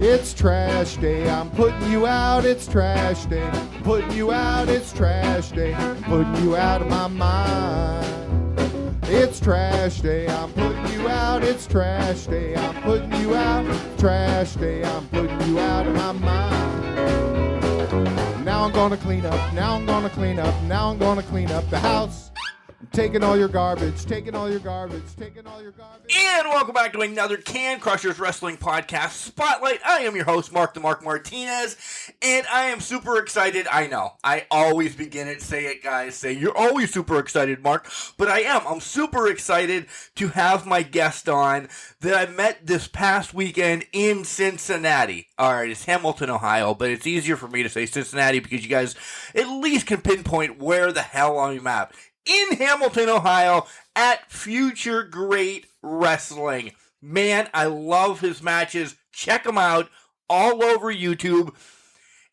It's trash day, I'm putting you out, it's trash day. Putting you out, it's trash day. Putting you out of my mind. It's trash day, I'm putting you out, it's trash day. I'm putting you out, trash day. I'm putting you out of my mind. Now I'm gonna clean up, now I'm gonna clean up, now I'm gonna clean up the house. Taking all your garbage, taking all your garbage, taking all your garbage. And welcome back to another Can Crushers Wrestling Podcast Spotlight. I am your host, Mark the Mark Martinez, and I am super excited. I know, I always begin it, say it, guys, say, you're always super excited, Mark, but I am. I'm super excited to have my guest on that I met this past weekend in Cincinnati. Alright, it's Hamilton, Ohio, but it's easier for me to say Cincinnati because you guys at least can pinpoint where the hell I'm at. In Hamilton, Ohio, at Future Great Wrestling. Man, I love his matches. Check him out all over YouTube.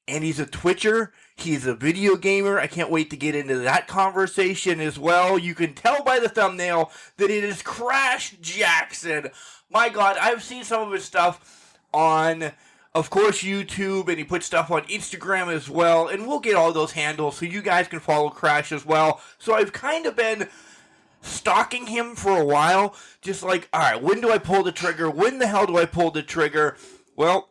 And he's a Twitcher. He's a video gamer. I can't wait to get into that conversation as well. You can tell by the thumbnail that it is Crash Jaxon. My God, I've seen some of his stuff on, of course, YouTube, and he puts stuff on Instagram as well, and we'll get all those handles so you guys can follow Crash as well. So I've kind of been stalking him for a while, just like, alright, when do I pull the trigger? When the hell do I pull the trigger? Well,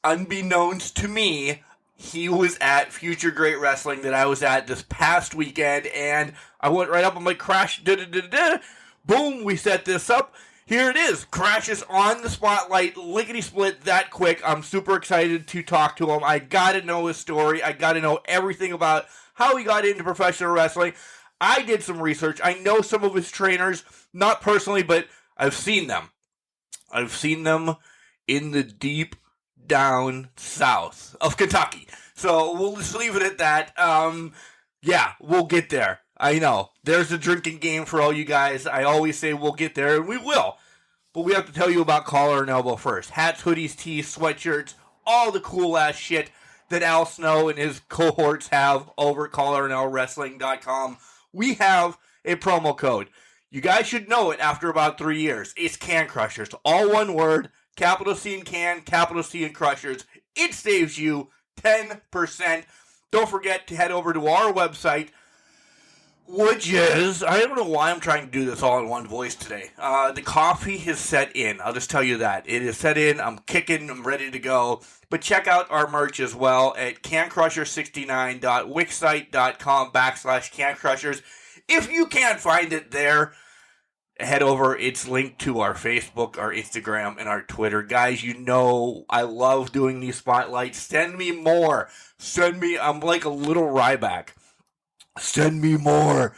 unbeknownst to me, he was at Future Great Wrestling that I was at this past weekend, and I went right up, I'm like, Crash, boom, we set this up. Here it is. Crash is on the spotlight, lickety-split that quick. I'm super excited to talk to him. I gotta know his story. I gotta know everything about how he got into professional wrestling. I did some research. I know some of his trainers, not personally, but I've seen them. I've seen them in the deep down south of Kentucky. So we'll just leave it at that. Yeah, we'll get there. I know. There's a drinking game for all you guys. I always say we'll get there, and we will. But we have to tell you about Collar and Elbow first. Hats, hoodies, tees, sweatshirts, all the cool-ass shit that Al Snow and his cohorts have over at collarandelwrestling.com. We have a promo code. You guys should know it after about 3 years. It's Can Crushers. All one word. Capital C in Can, capital C in Crushers. It saves you 10%. Don't forget to head over to our website, which is, I don't know why I'm trying to do this all in one voice today. The coffee has set in. I'll just tell you that. It is set in. I'm kicking. I'm ready to go. But check out our merch as well at cancrusher69.wixsite.com/cancrushers. If you can't find it there, head over. It's linked to our Facebook, our Instagram, and our Twitter. Guys, you know I love doing these spotlights. Send me more. I'm like a little Ryback. Send me more.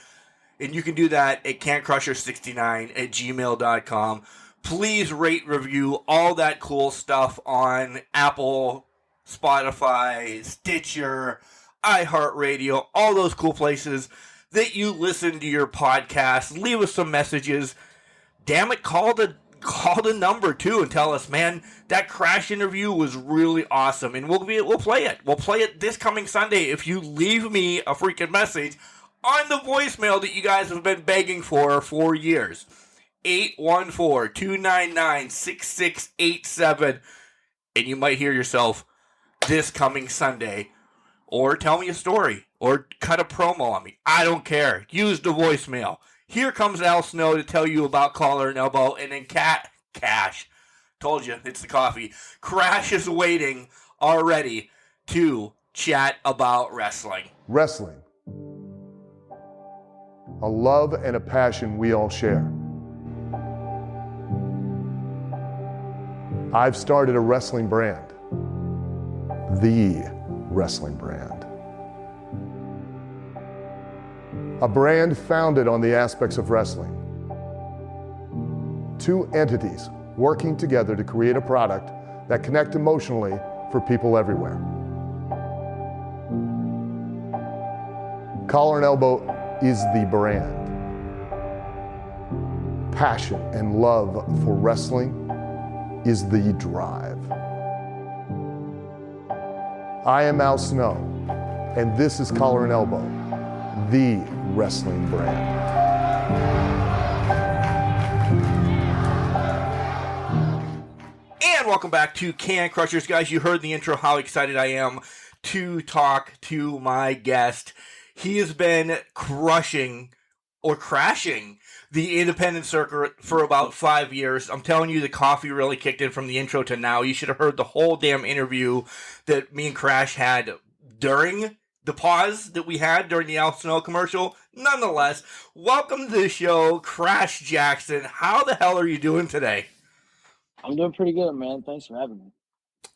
And you can do that at cancrusher69@gmail.com. Please rate, review, all that cool stuff on Apple, Spotify, Stitcher, iHeartRadio, all those cool places that you listen to your podcast. Leave us some messages. Damn it, call the number too and tell us, man, that Crash interview was really awesome, and we'll play it. We'll play it this coming Sunday if you leave me a freaking message on the voicemail that you guys have been begging for years. 814-299-6687, and you might hear yourself this coming Sunday, or tell me a story, or cut a promo on me. I don't care. Use the voicemail. Here comes Al Snow to tell you about Collar and Elbow, and then Cash. Told you, it's the coffee. Crash is waiting already to chat about wrestling. Wrestling. A love and a passion we all share. I've started a wrestling brand. The wrestling brand. A brand founded on the aspects of wrestling. Two entities working together to create a product that connect emotionally for people everywhere. Collar and Elbow is the brand. Passion and love for wrestling is the drive. I am Al Snow, and this is Collar and Elbow, the wrestling brand. And welcome back to Can Crushers, guys. You heard the intro how excited I am to talk to my guest. He has been crushing or crashing the independent circuit for about 5 years. I'm telling you, the coffee really kicked in from the intro to now. You should have heard the whole damn interview that me and Crash had during the pause that we had during the Al Snow commercial. Nonetheless, welcome to the show, Crash Jaxon. How the hell are you doing today? I'm doing pretty good, man. Thanks for having me.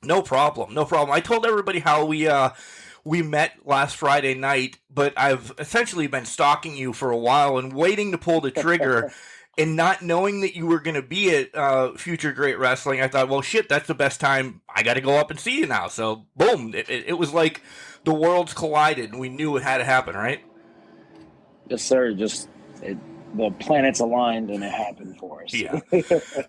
No problem. I told everybody how we met last Friday night, but I've essentially been stalking you for a while and waiting to pull the trigger. And not knowing that you were going to be at Future Great Wrestling, I thought, well, shit, that's the best time. I got to go up and see you now. So, boom. It was like the worlds collided, and we knew it had to happen, right? Yes, sir. The planets aligned, and it happened for us. Yeah.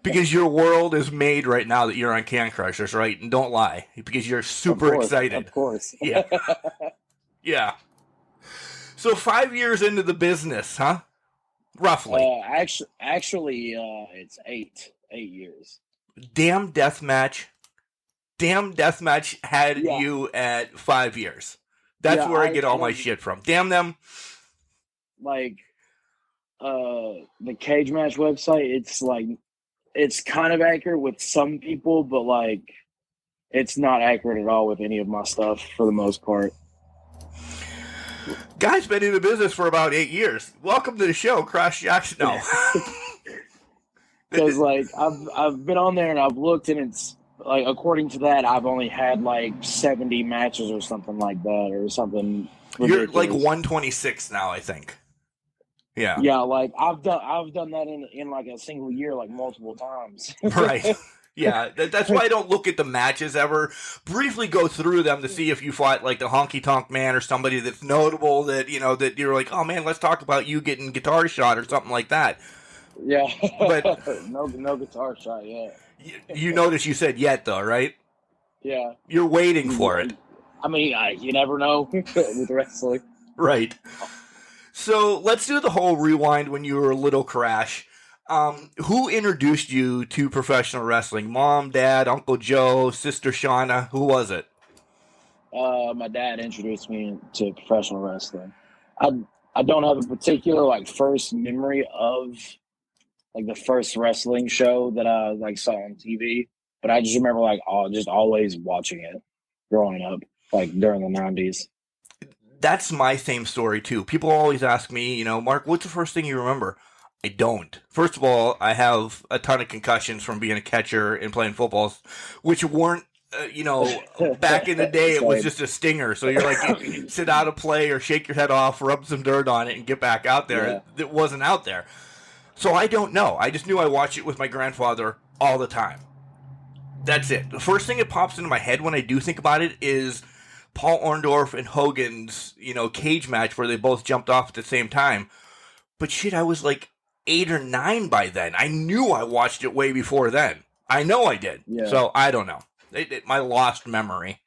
Because your world is made right now that you're on Can Crushers, right? And don't lie, because you're super excited. Of course. Yeah. Yeah. So 5 years into the business, huh? Roughly. Actually, it's 8 years. Damn Deathmatch had you at 5 years. That's where I get all my shit from. Damn them. Like, the Cage Match website, it's kind of accurate with some people, but like, it's not accurate at all with any of my stuff for the most part. Guy's been in the business for about 8 years. Welcome to the show, Crash Jaxon. No. Because like I've been on there and I've looked, and it's like, according to that, I've only had like 70 matches or something like that, or something ridiculous. You're like 126 now, I think. Yeah. Yeah, like I've done that in like a single year, like multiple times. Right. Yeah, that's why I don't look at the matches ever. Briefly go through them to see if you fought like the Honky Tonk Man or somebody that's notable that, you know, that you're like, oh man, let's talk about you getting guitar shot or something like that. Yeah. But no guitar shot yet. You notice you said yet though, right? Yeah. You're waiting for it. I mean, you never know with wrestling. Right. So let's do the whole rewind when you were a little, Crash. Who introduced you to professional wrestling? Mom, Dad, Uncle Joe, Sister Shauna? Who was it? My dad introduced me to professional wrestling. I don't have a particular like first memory of like the first wrestling show that I like saw on TV, but I just remember like just always watching it growing up, like during the 90s. That's my same story too. People always ask me, you know, Mark, what's the first thing you remember? I don't. First of all, I have a ton of concussions from being a catcher and playing football, which weren't, back in the day, it was just a stinger. So you're like, sit out of play or shake your head off, rub some dirt on it, and get back out there. Yeah. It wasn't out there. So I don't know. I just knew I watched it with my grandfather all the time. That's it. The first thing that pops into my head when I do think about it is Paul Orndorff and Hogan's, cage match where they both jumped off at the same time. But shit, I was like 8 or 9 by then. I knew I watched it way before then. I know I did. Yeah. So I don't know. My lost memory.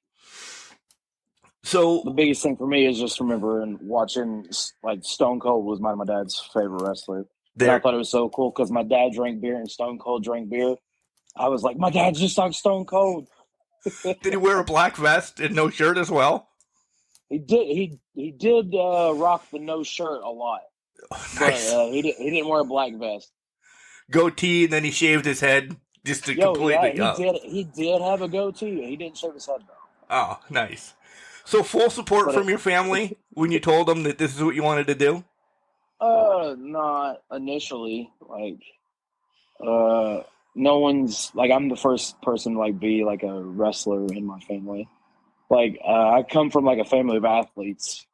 So the biggest thing for me is just remembering watching, like, Stone Cold was my dad's favorite wrestler. And I thought it was so cool because my dad drank beer and Stone Cold drank beer. I was like, my dad's just like Stone Cold. Did he wear a black vest and no shirt as well? He did. He did rock the no shirt a lot. Oh, nice. But he didn't wear a black vest. Goatee, and then he shaved his head just to completely. He did have a goatee. He didn't shave his head though. Oh, nice. So full support from your family when you told them that this is what you wanted to do? Not initially. Like, no one's like, I'm the first person to like be like a wrestler in my family. Like, I come from like a family of athletes.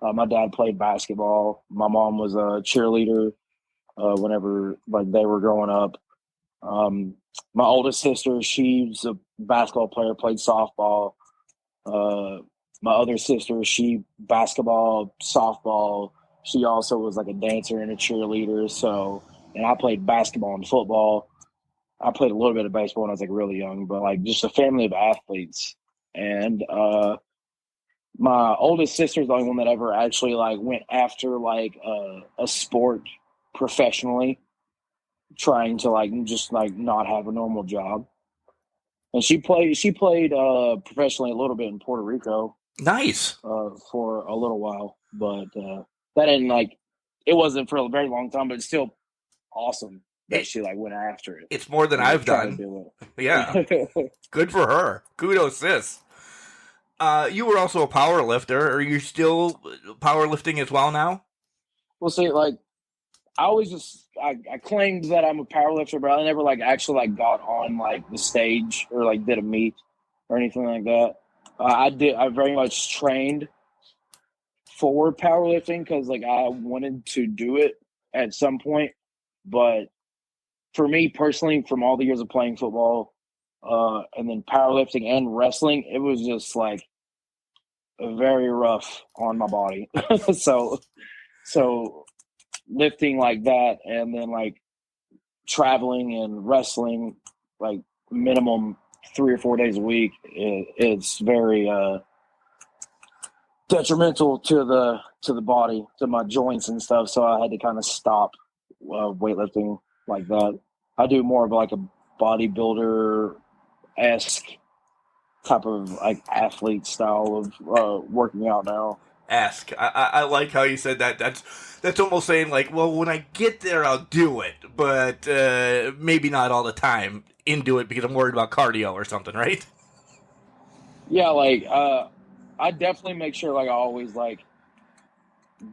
My dad played basketball. My mom was a cheerleader whenever like they were growing up. My oldest sister, she's a basketball player, played softball. My other sister, she basketball, softball. She also was like a dancer and a cheerleader. So, and I played basketball and football. I played a little bit of baseball when I was like really young, but like just a family of athletes. And my oldest sister is the only one that ever actually like went after like a sport professionally, trying to like just like not have a normal job. And she played professionally a little bit in Puerto Rico. Nice. For a little while, but that didn't it wasn't for a very long time, but it's still awesome that she went after it. It's more than I've done. Yeah. Good for her. Kudos, sis. You were also a power lifter. Are you still powerlifting as well now? Well, see, I always I claimed that I'm a power lifter, but I never actually got on the stage or did a meet or anything like that. I very much trained for powerlifting because I wanted to do it at some point. But for me personally, from all the years of playing football, and then powerlifting and wrestling, it was just very rough on my body. so lifting like that and then traveling and wrestling minimum 3 or 4 days a week, it's very detrimental to the body, to my joints and stuff. So I had to kind of stop weightlifting like that. I do more of a bodybuilder-esque type of athlete style of working out now. I like how you said that. That's almost saying well, when I get there, I'll do it, but maybe not all the time into it because I'm worried about cardio or something, right? Yeah, I definitely make sure I always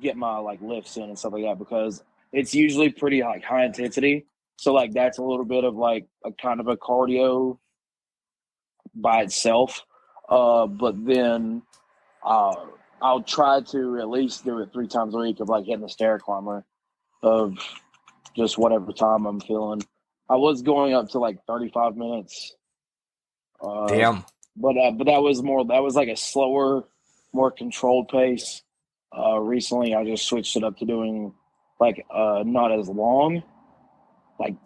get my lifts in and stuff like that because it's usually pretty high intensity. So that's a little bit of a kind of a cardio by itself. But then I'll try to at least do it 3 times a week of hitting the stair climber of just whatever time I'm feeling. I was going up to 35 minutes. Damn. But that was a slower, more controlled pace. Recently I just switched it up to doing not as long,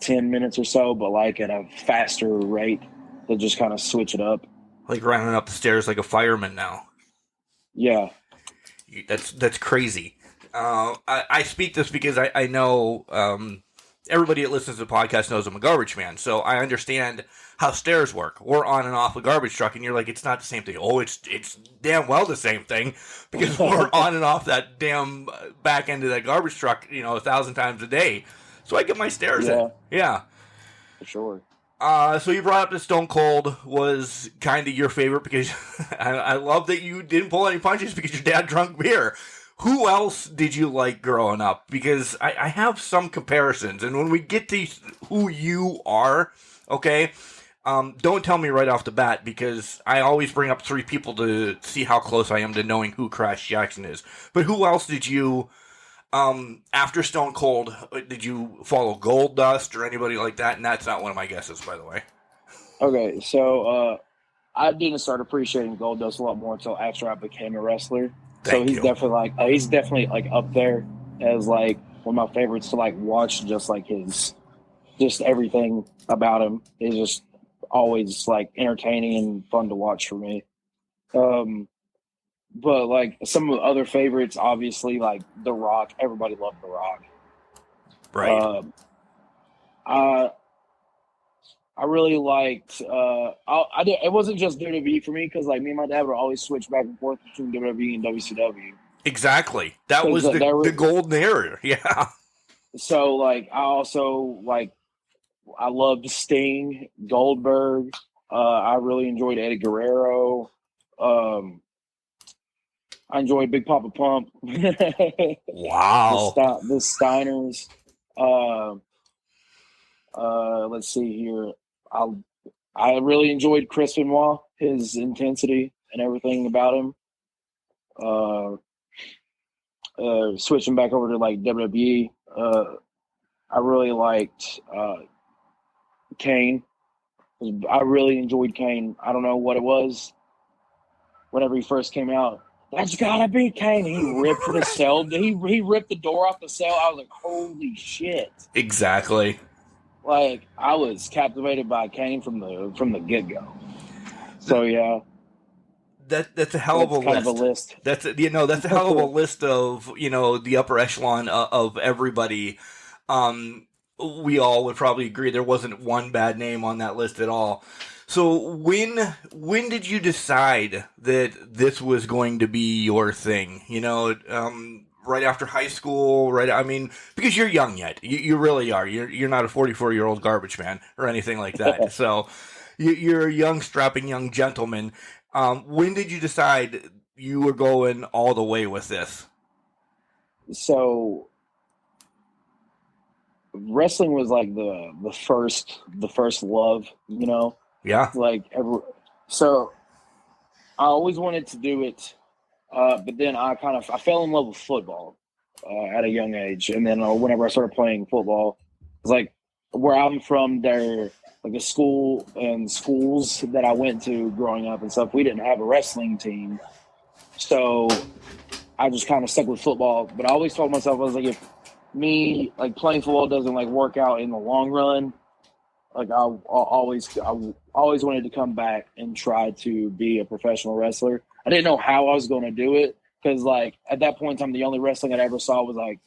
10 minutes or so, but at a faster rate to just kind of switch it up. Running up the stairs like a fireman now. Yeah. That's crazy. I speak this because I know everybody that listens to the podcast knows I'm a garbage man, so I understand how stairs work. We're on and off a garbage truck, and you're it's not the same thing. Oh, it's damn well the same thing because we're on and off that damn back end of that garbage truck, 1,000 times a day. So I get my stairs in. Yeah. For sure. So you brought up that Stone Cold was kind of your favorite because I love that you didn't pull any punches because your dad drank beer. Who else did you like growing up? Because I have some comparisons, and when we get to who you are, okay, don't tell me right off the bat because I always bring up 3 people to see how close I am to knowing who Crash Jaxon is. But who else did you, after Stone Cold, did you follow Gold Dust or anybody like that? And that's not one of my guesses, by the way. Okay, so I didn't start appreciating Gold Dust a lot more until after I became a wrestler. Thank you. He's definitely up there as one of my favorites to watch. Just everything about him is just always entertaining and fun to watch for me. But some of the other favorites, obviously The Rock. Everybody loved The Rock. Right. I really liked. It wasn't just WWE for me because me and my dad would always switch back and forth between WWE and WCW. Exactly. That was the golden era. Yeah. So I also I loved Sting, Goldberg. I really enjoyed Eddie Guerrero. I enjoyed Big Papa Pump. Wow. The Steiners. Let's see here. I really enjoyed Chris Benoit, his intensity and everything about him. Switching back over to WWE, I really liked Kane. I really enjoyed Kane. I don't know what it was. Whenever he first came out, that's gotta be Kane. He ripped the cell. He ripped the door off the cell. I was like, holy shit! Exactly. I was captivated by Kane from the get go. So yeah, that's a hell of a list. Kind of a list. That's a hell of a list of the upper echelon of everybody. We all would probably agree there wasn't one bad name on that list at all. So when did you decide that this was going to be your thing? Right after high school, right? I mean, because you're young yet. You really are. You're not a 44-year-old garbage man or anything like that. So you're a young, strapping young gentleman. When did you decide you were going all the way with this? So wrestling was like the first love, Yeah. So I always wanted to do it, but then I fell in love with football at a young age, and then whenever I started playing football, it's like where I'm from, there like the school and schools that I went to growing up and stuff, we didn't have a wrestling team, so I just kind of stuck with football. But I always told myself, I was like, if me like playing football doesn't like work out in the long run, like I always wanted to come back and try to be a professional wrestler. I didn't know how I was going to do it because like at that point in time, the only wrestling I ever saw was like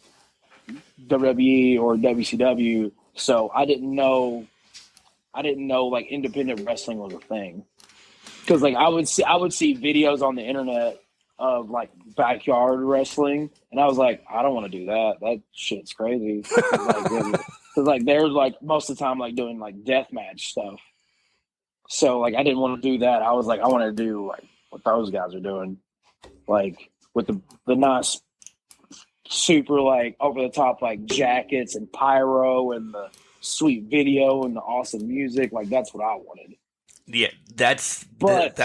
WWE or WCW. So I didn't know like independent wrestling was a thing. Because like I would see videos on the internet of like backyard wrestling, and I was like, I don't want to do that. That shit's crazy. Because like they're like most of the time like doing like deathmatch stuff. So like I didn't want to do that. I was like, I want to do like what those guys are doing, like with the nice, super like over the top like jackets and pyro and the sweet video and the awesome music. Like that's what I wanted. Yeah, that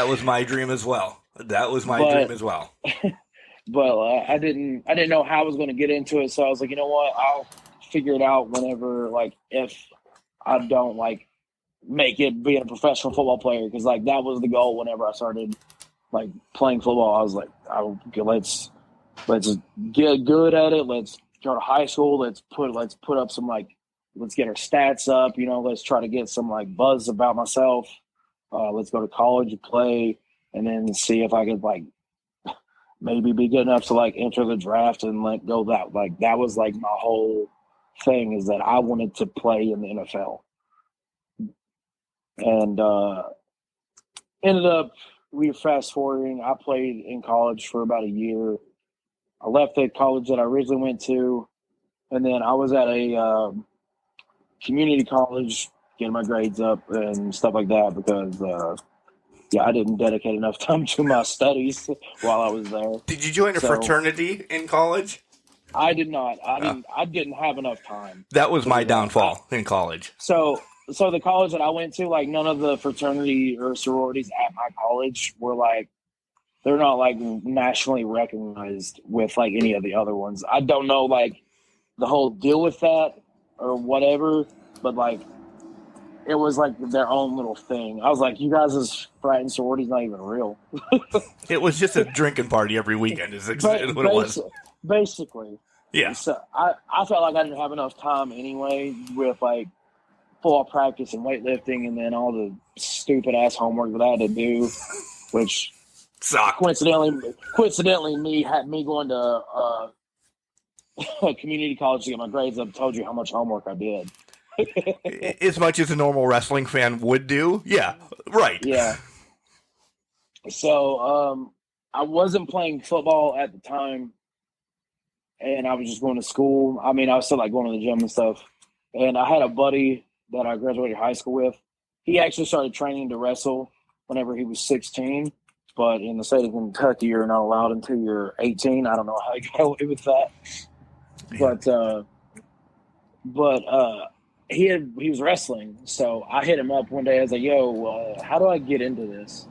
was my dream as well. That was my dream as well. But I didn't know how I was going to get into it. So I was like, you know what? I'll figure it out whenever, like, if I don't like make it being a professional football player. Cause like that was the goal whenever I started like playing football. I was like, let's get good at it. Let's go to high school. Let's put up some like, let's get our stats up, let's try to get some like buzz about myself. Let's go to college and play, and then see if I could like maybe be good enough to like enter the draft and let go. That was like my whole thing, is that I wanted to play in the NFL. And ended up, we were fast forwarding. I played in college for about a year. I left the college that I originally went to, and then I was at a community college getting my grades up and stuff like that because I didn't dedicate enough time to my studies while I was there. Did you join a fraternity in college? I did not. I didn't have enough time. That was my downfall in college. So the college that I went to, like none of the fraternity or sororities at my college were like, they're not like nationally recognized with like any of the other ones. I don't know like the whole deal with that or whatever, but like it was like their own little thing. I was like, you guys' frat and sorority's not even real. It was just a drinking party every weekend is what it was. Basically. Yeah. So I felt like I didn't have enough time anyway with like football practice and weightlifting and then all the stupid ass homework that I had to do, which sucked. Coincidentally me going to community college to get my grades up told you how much homework I did. As much as a normal wrestling fan would do. Yeah, right. Yeah. So I wasn't playing football at the time, and I was just going to school. I mean, I was still like going to the gym and stuff. And I had a buddy that I graduated high school with. He actually started training to wrestle whenever he was 16. But in the state of Kentucky, you're not allowed until you're 18. I don't know how he got away with that. Yeah. But he was wrestling, so I hit him up one day. I was like, "Yo, how do I get into this?"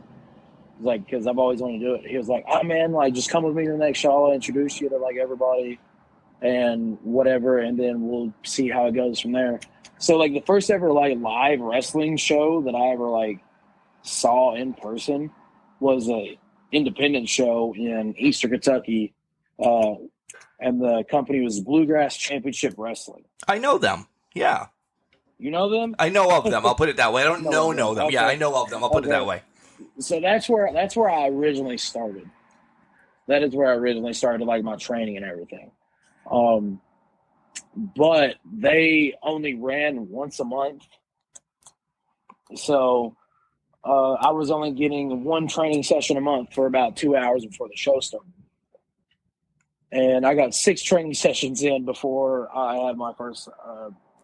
Like, because I've always wanted to do it. He was like, "Oh man, like just come with me to the next show. I'll introduce you to like everybody and whatever, and then we'll see how it goes from there." So like the first ever like live wrestling show that I ever like saw in person was a independent show in Eastern Kentucky, and the company was Bluegrass Championship Wrestling. I know them. Yeah. You know them? I know of them. I'll put it that way. I don't know them. Okay. Yeah, I know of them. I'll put it that way. So that's where I originally started. That is where I originally started, like my training and everything. But they only ran once a month. So I was only getting one training session a month for about 2 hours before the show started. And I got 6 training sessions in before I had my first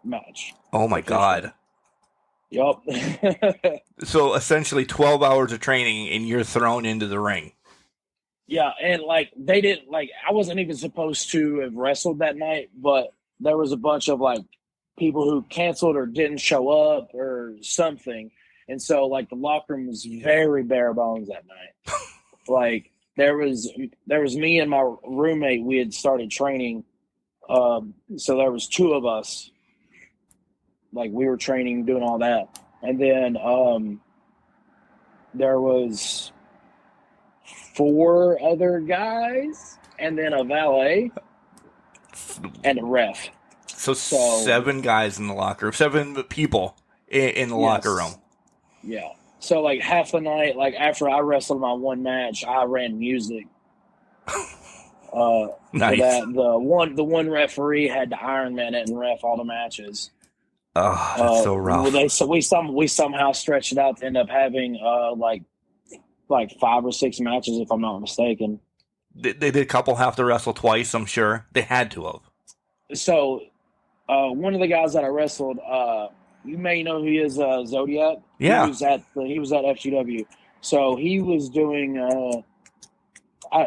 match. Oh my God. Yup. So essentially 12 hours of training and you're thrown into the ring. Yeah, and like they didn't like I wasn't even supposed to have wrestled that night, but there was a bunch of like people who canceled or didn't show up or something. And so like the locker room was very bare bones that night. Like there was me and my roommate, we had started training. So there was 2 of us. Like we were training, doing all that. And then there was 4 other guys and then a valet and a ref. So 7 guys in the locker room, 7 people in the locker room. Yeah. So like half the night, like after I wrestled my one match, I ran music. Nice. So that the one referee had to Iron Man it and ref all the matches. Oh, that's so rough. We somehow stretched it out to end up having like 5 or 6 matches, if I'm not mistaken. They did a couple have to wrestle twice, I'm sure. They had to have. So one of the guys that I wrestled, you may know who he is, Zodiac. Yeah. He was at FGW. So he was doing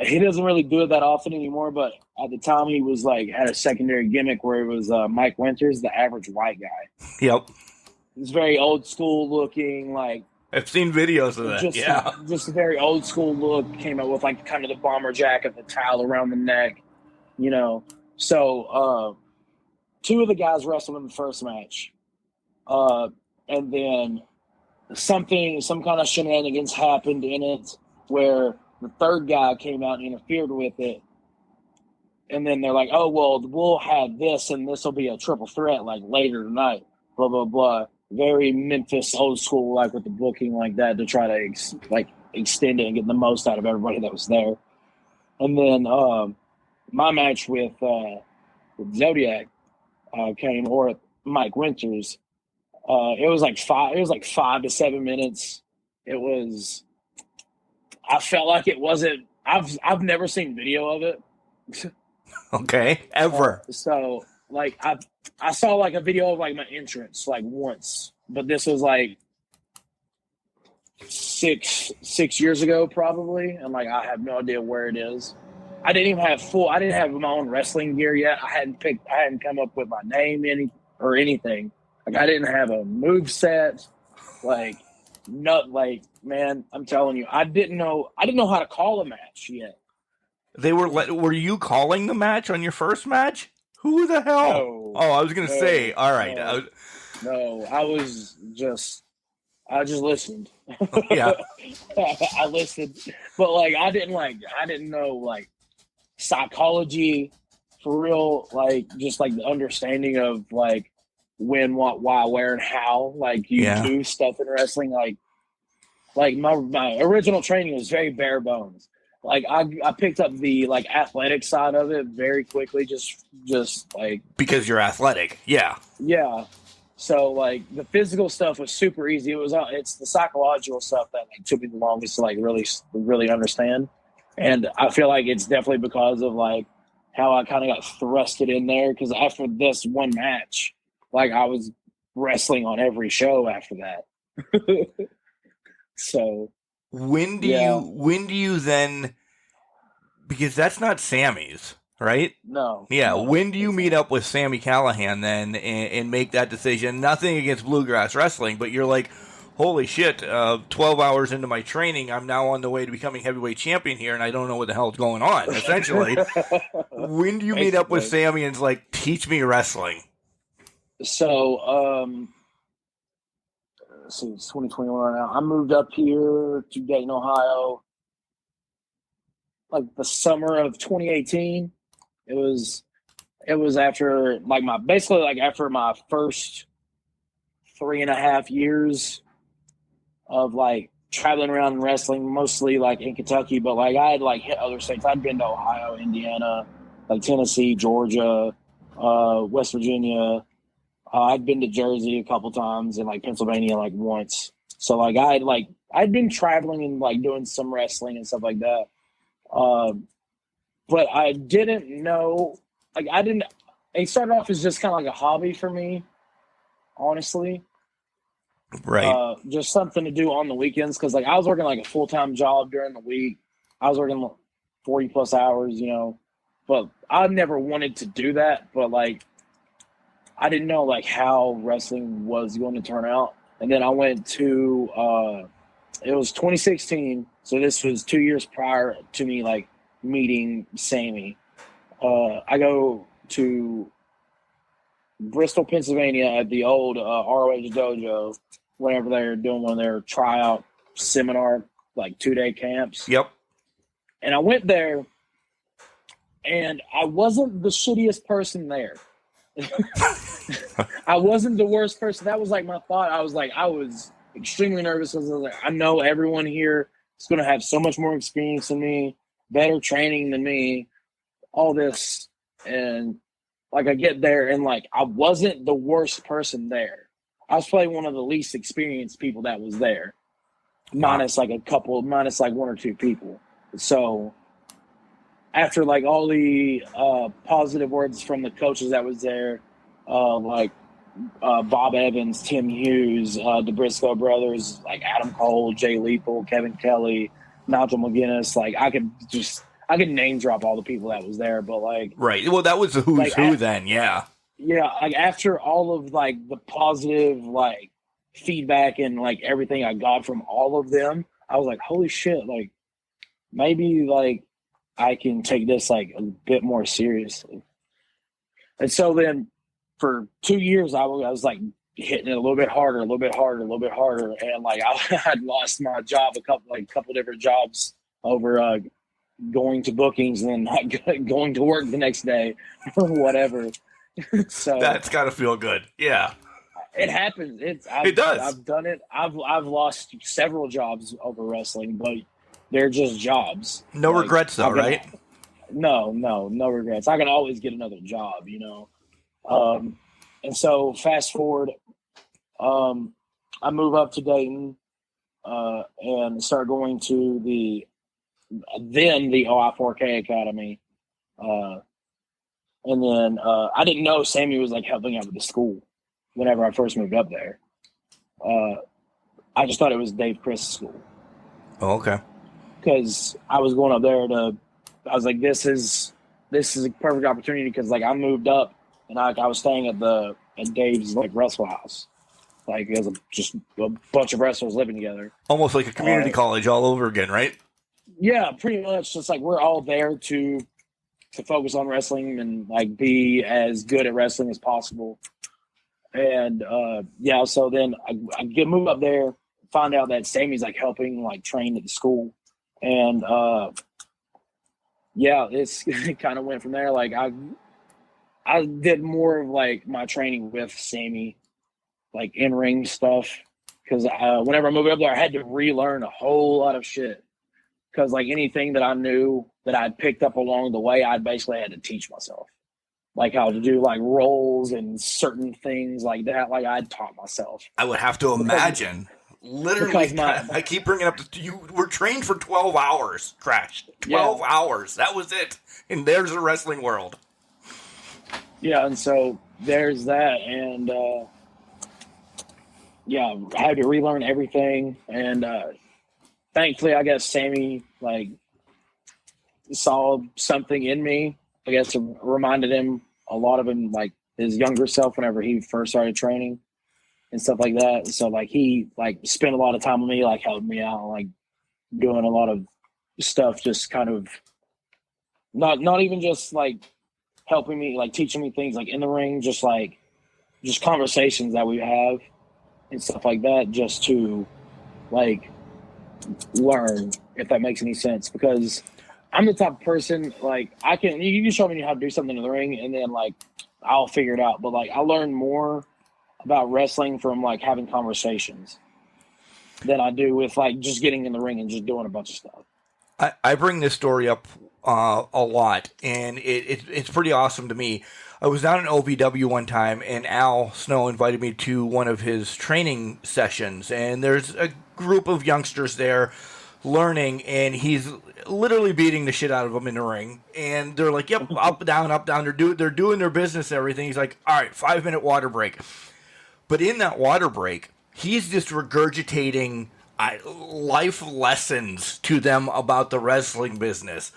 he doesn't really do it that often anymore, but at the time he was like had a secondary gimmick where it was Mike Winters, the average white guy. Yep. He's very old school looking, like I've seen videos of that. Just a very old school look. Came out with like kind of the bomber jacket, the towel around the neck, you know. So 2 of the guys wrestled in the first match. And then some kind of shenanigans happened in it where the 3rd guy came out and interfered with it. And then they're like, oh, well, we'll have this and this will be a triple threat like later tonight, blah, blah, blah. Very Memphis old school, like with the booking like that to try to extend it and get the most out of everybody that was there. And then my match with Zodiac came, or Mike Winters. It was like 5 to 7 minutes. I felt like it wasn't. I've never seen video of it. Okay, ever. So like I saw like a video of like my entrance like once, but this was like 6 years ago probably, and like I have no idea where it is. I didn't have my own wrestling gear yet. I hadn't come up with my name or anything. Like I didn't have a move set. Man, I'm telling you, I didn't know how to call a match yet. Were you calling the match on your first match? Who the hell? No, I was gonna say, all right. I just listened. Yeah. I listened, but like I didn't know like psychology for real, like just like the understanding of like when, what, why, where, and how like you do stuff in wrestling. Like my original training was very bare bones. Like I picked up the like athletic side of it very quickly, just like because you're athletic, yeah. So like the physical stuff was super easy. It's the psychological stuff that like took me the longest to like really understand. And I feel like it's definitely because of like how I kind of got thrusted in there. Because after this one match, like I was wrestling on every show after that. So when do you then? Because that's not Sammy's, right? No. Yeah. No, when do you meet up with Sammy Callahan then and make that decision? Nothing against bluegrass wrestling, but you're like, holy shit, 12 hours into my training, I'm now on the way to becoming heavyweight champion here, and I don't know what the hell's going on, essentially. When do you meet up with Sammy and like, teach me wrestling? So, let's see, it's 2021 now. I moved up here to Dayton, Ohio, like the summer of 2018. It was after like after my first 3.5 years of like traveling around and wrestling, mostly like in Kentucky, but like I had like hit other states. I'd been to Ohio, Indiana, like Tennessee, Georgia, West Virginia. I'd been to Jersey a couple times and like Pennsylvania like once. So like I'd been traveling and like doing some wrestling and stuff like that. But I didn't know, like it started off as just kind of like a hobby for me, honestly. Right. Just something to do on the weekends. Cause like I was working like a full-time job during the week. I was working 40 plus hours, but I never wanted to do that. But like, I didn't know like how wrestling was going to turn out. And then I went to, it was 2016. So this was 2 years prior to me like meeting Sammy. I go to Bristol, Pennsylvania at the old ROH dojo whenever they're doing one of their tryout seminar, like 2-day camps. Yep. And I went there and I wasn't the shittiest person there. I wasn't the worst person. That was like my thought. I was extremely nervous. I was like, I know everyone here is going to have so much more experience than me, better training than me, all this. And like I get there and like I wasn't the worst person there. I was probably one of the least experienced people that was there, minus like one or two people. So after like all the positive words from the coaches that was there, like Bob Evans, Tim Hughes, the Briscoe brothers, like Adam Cole, Jay Lethal, Kevin Kelly, Nigel McGuinness, like I could name drop all the people that was there, but like Right. Well, that was the who's who then, yeah. Yeah, like after all of like the positive like feedback and like everything I got from all of them, I was like, holy shit, like maybe like I can take this like a bit more seriously. And so then for 2 years I was like hitting it a little bit harder, and like I had lost my job, a couple different jobs over going to bookings and then not going to work the next day or whatever. So that's got to feel good. Yeah. It happens. It does. I've done it. I've lost several jobs over wrestling, but they're just jobs. No regrets though, right? No regrets. I can always get another job, and so fast forward, I move up to Dayton and start going to the OI4K Academy. And then I didn't know Sammy was like helping out with the school whenever I first moved up there. I just thought it was Dave Chris' school. Oh, okay. Because I was going up there I was like, this is a perfect opportunity because like I moved up and I was staying at Dave's like wrestle house. Like there's just a bunch of wrestlers living together. Almost like a community college all over again, right? Yeah, pretty much. Just like we're all there to focus on wrestling and like be as good at wrestling as possible. And so then I move up there, find out that Sammy's like helping like train at the school. And it kind of went from there. Like I did more of like my training with Sammy, like in-ring stuff. Because whenever I moved up there, I had to relearn a whole lot of shit. Because like anything that I knew that I'd picked up along the way, I basically had to teach myself, like how to do like rolls and certain things like that. Like I taught myself. I would have to imagine. Literally, I keep bringing up you were trained for 12 hours, Crash. 12 hours. That was it. And there's the wrestling world. Yeah, and so there's that, and I had to relearn everything, and thankfully, I guess Sammy like saw something in me. I guess it reminded him a lot of him, like his younger self, whenever he first started training and stuff like that. So like he like spent a lot of time with me, like helping me out, like doing a lot of stuff, just kind of not even just like helping me, like teaching me things like in the ring, just conversations that we have and stuff like that, just to like learn, if that makes any sense. Because I'm the type of person, like you can show me how to do something in the ring and then like I'll figure it out. But like I learn more about wrestling from like having conversations than I do with like just getting in the ring and just doing a bunch of stuff. I bring this story up a lot, and it's pretty awesome to me. I was down in OVW one time, and Al Snow invited me to one of his training sessions, and there's a group of youngsters there learning, and he's literally beating the shit out of them in the ring, and they're like, yep, up, down, they're doing their business and everything. He's like, all right, 5-minute water break. But in that water break, he's just regurgitating life lessons to them about the wrestling business,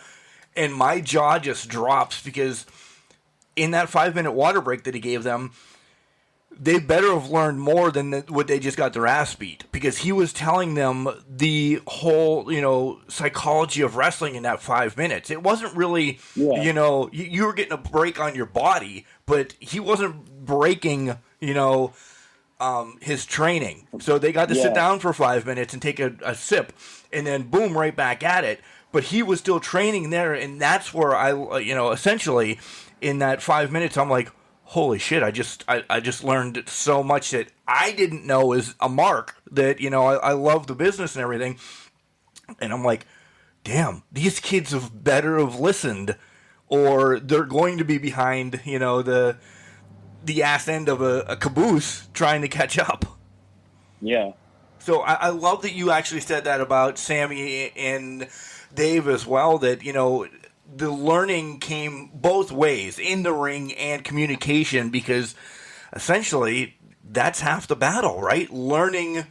and my jaw just drops, because in that 5-minute water break that he gave them, they better have learned more than what they just got their ass beat, because he was telling them the whole, psychology of wrestling in that 5 minutes. It wasn't really, you were getting a break on your body, but he wasn't breaking, his training. So they got to sit down for 5 minutes and take a sip, and then boom, right back at it. But he was still training there, and that's where I, essentially in that 5 minutes, I'm like, holy shit, I just learned so much that I didn't know is a mark that, I love the business and everything. And I'm like, damn, these kids have better have listened, or they're going to be behind, the ass end of a caboose trying to catch up. Yeah. So I love that you actually said that about Sammy and Dave as well, that, the learning came both ways, in the ring and communication, because essentially that's half the battle, right? Learning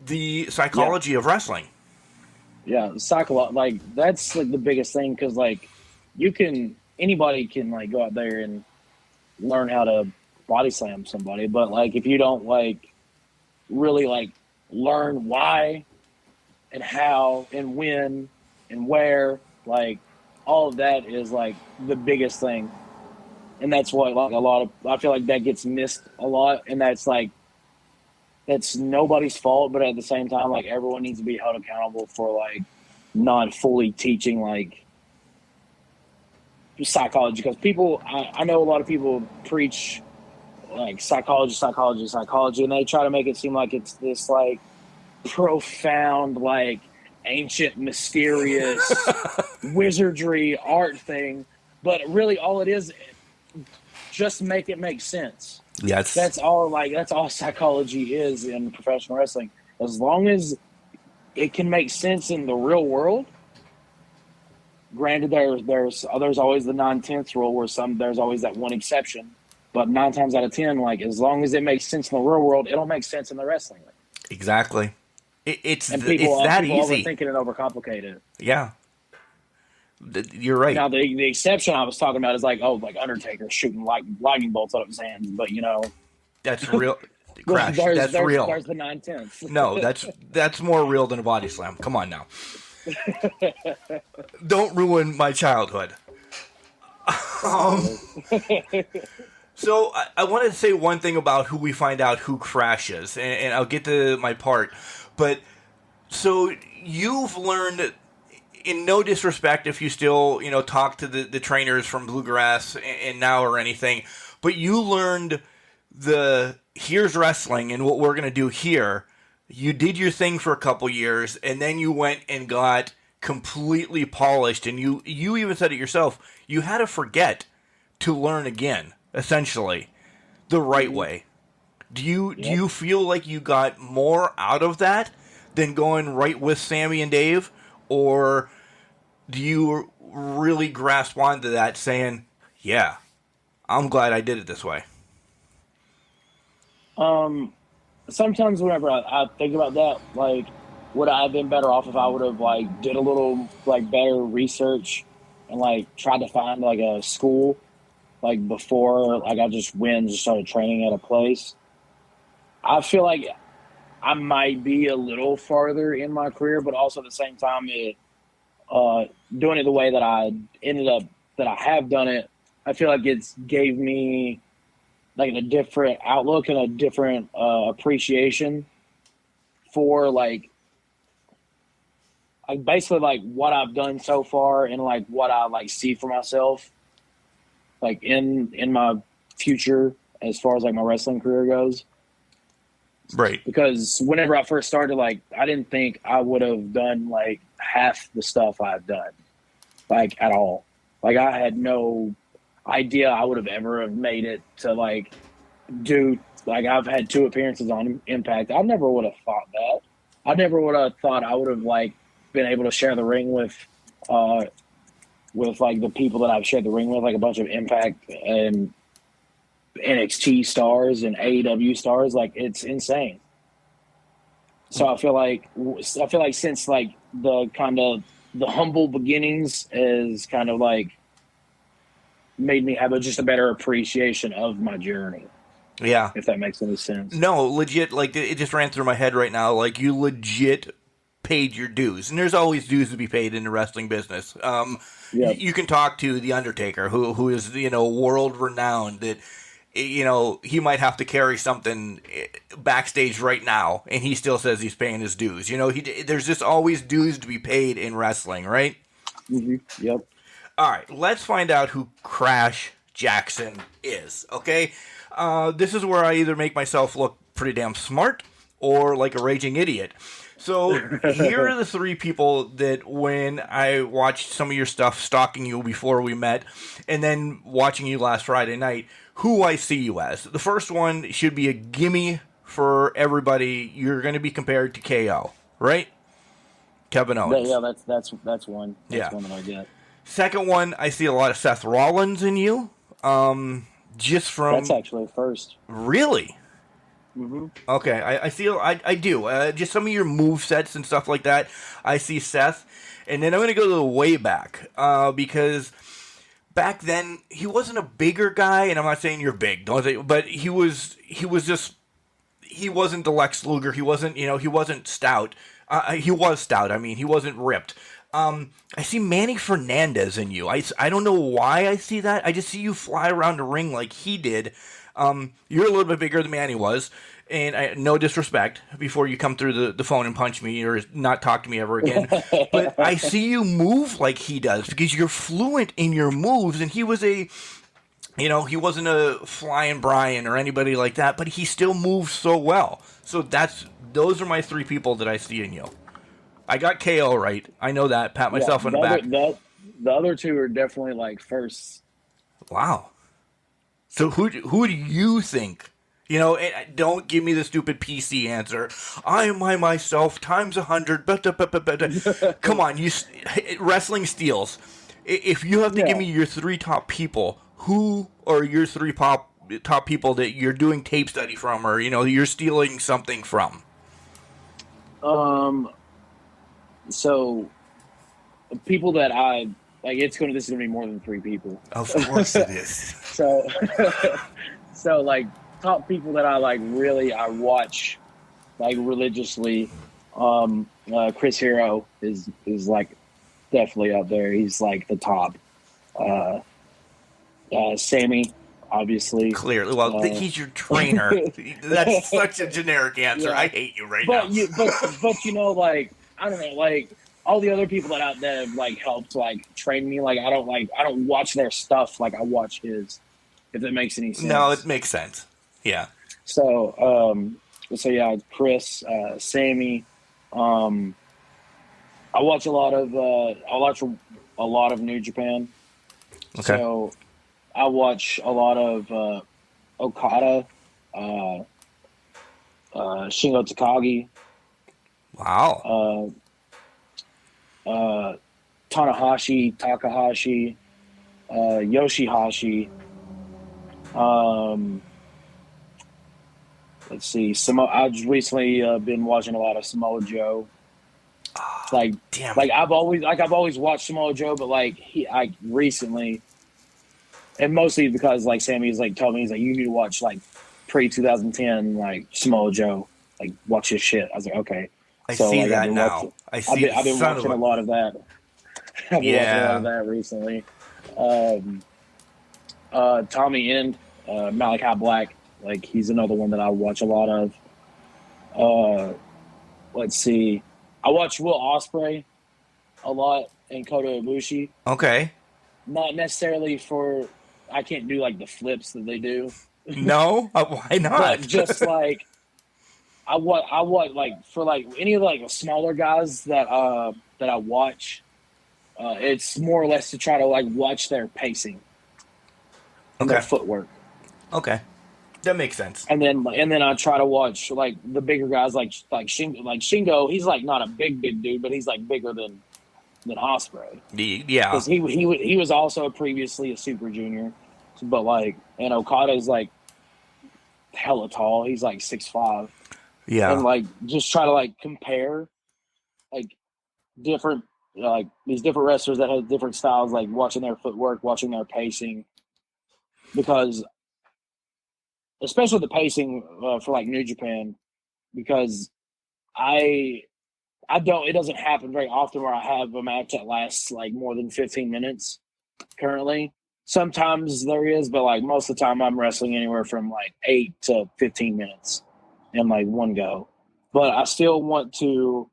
the psychology of wrestling. Yeah, that's like the biggest thing, because anybody can like go out there and learn how to body slam somebody, but like if you don't really learn why and how and when and where, all of that is the biggest thing. And that's what I feel like that gets missed a lot, and that's nobody's fault, but at the same time, everyone needs to be held accountable for not fully teaching psychology, because I know a lot of people preach psychology, and they try to make it seem like it's this profound ancient, mysterious wizardry art thing, but really all it is, just make it make sense. Yes, that's all psychology is in professional wrestling. As long as it can make sense in the real world. Granted, there's always the 9/10 rule, where there's always that one exception, but 9 times out of 10, as long as it makes sense in the real world, it'll make sense in the wrestling ring. Exactly. It's that people easy. Overthink it and overcomplicate it. Yeah, you're right. Now the exception I was talking about is Undertaker shooting lightning bolts out of his hands, but that's real. Crash. That's real. There's the 9/10. No, that's more real than a body slam. Come on now. Don't ruin my childhood. So I wanted to say one thing about who we find out who crashes, and I'll get to my part. But so you've learned, in no disrespect if you still talk to the trainers from Bluegrass and now or anything, but you learned here's wrestling and what we're going to do here. You did your thing for a couple years, and then you went and got completely polished, and you even said it yourself, you had to forget to learn again, essentially, the right way. Do you feel like you got more out of that than going right with Sammy and Dave, or do you really grasp onto that saying, yeah, I'm glad I did it this way? Sometimes whenever I think about that, would I have been better off if I would have did a little better research and tried to find a school before I just went and just started training at a place? I feel like I might be a little farther in my career, but also at the same time, doing it the way that I have done it, I feel like it's gave me a different outlook and a different appreciation for basically what I've done so far and what I see for myself in my future as far as my wrestling career goes. Right. Because whenever I first started, I didn't think I would have done half the stuff I've done, at all. I idea I would have ever have made it to like do like I've had 2 appearances on Impact. I never would have thought that. I never would have thought I would have like been able to share the ring with like the people that I've shared the ring with, like a bunch of Impact and NXT stars and AEW stars. Like, it's insane. So I feel like since like the kind of the humble beginnings is kind of like made me have just a better appreciation of my journey. Yeah. If that makes any sense. No, legit, like, it just ran through my head right now. Like, you legit paid your dues. And there's always dues to be paid in the wrestling business. Yep. You can talk to The Undertaker, who is, world-renowned, that, he might have to carry something backstage right now, and he still says he's paying his dues. There's just always dues to be paid in wrestling, right? Mm-hmm. Yep. All right, let's find out who Crash Jaxon is, okay? This is where I either make myself look pretty damn smart or like a raging idiot. So here are the 3 people that when I watched some of your stuff, stalking you before we met, and then watching you last Friday night, who I see you as. The first one should be a gimme for everybody. You're going to be compared to KO, right? Kevin Owens. Yeah, that's one. That's Yeah. one that I get. Second one, I see a lot of Seth Rollins in you. Just from... That's actually first. Really? Mm-hmm. Okay, I do. Just some of your move sets and stuff like that. I see Seth, and then I'm gonna go to the way back because back then he wasn't a bigger guy, and I'm not saying you're big, but he wasn't the Lex Luger. He wasn't, he wasn't stout. He was stout. I mean, he wasn't ripped. I see Manny Fernandez in you. I don't know why I see that. I just see you fly around the ring like he did. You're a little bit bigger than Manny was, and no disrespect before you come through the phone and punch me or not talk to me ever again. But I see you move like he does because you're fluent in your moves, and he was he wasn't a flying Brian or anybody like that, but he still moves so well. So those are my 3 people that I see in you. I got KO right. I know that. Pat myself on the back. The other 2 are definitely like firsts. Wow. So who do you think? Don't give me the stupid PC answer. I am myself times 100. Come on, wrestling steals. If you have to give me your 3 top people, who are your 3 top people that you're doing tape study from, or you're stealing something from? So people that I like, this is gonna be more than 3 people. Of course it is. So like top people that I like really I watch like religiously. Chris Hero is like definitely up there. He's like the top. Sammy, obviously. Clearly, well, he's your trainer. That's such a generic answer. Yeah. I hate you right now. But like, I don't know, like all the other people that have like helped like train me. Like I don't watch their stuff like I watch his. If that makes any sense. No, it makes sense. Yeah. So yeah, Chris, Sammy. I watch a lot of New Japan. Okay. So I watch a lot of Okada, Shingo Takagi. Wow. Tanahashi, Takahashi, Yoshihashi. Let's see. I've recently been watching a lot of Samoa Joe. Damn. Like I've always watched Samoa Joe, but like I recently, and mostly because like Sammy's like told me, he's like, you need to watch like pre-2010 like Samoa Joe, like watch his shit. I was like, okay. I see that now. I've been watching a lot of that. I've been watching a lot of that recently. Tommy End, Malachi Black, like he's another one that I watch a lot of. Let's see. I watch Will Ospreay a lot and Kota Ibushi. Okay. Not necessarily I can't do like the flips that they do. No? Why not? But just like I watch like for like any of like the smaller guys that I watch, it's more or less to try to like watch their pacing. and their footwork. Okay. That makes sense. And then I try to watch like the bigger guys like Shingo. He's like not a big dude, but he's like bigger than Ospreay. Yeah. Because he was also previously a Super Junior, but like, and Okada's like hella tall. He's like 6'5". Yeah. And like just try to like compare like different like these different wrestlers that have different styles, like watching their footwork, watching their pacing, because especially the pacing for like New Japan, because it doesn't happen very often where I have a match that lasts like more than 15 minutes currently. Sometimes there is, but like most of the time I'm wrestling anywhere from like 8 to 15 minutes in like one go. But I still want to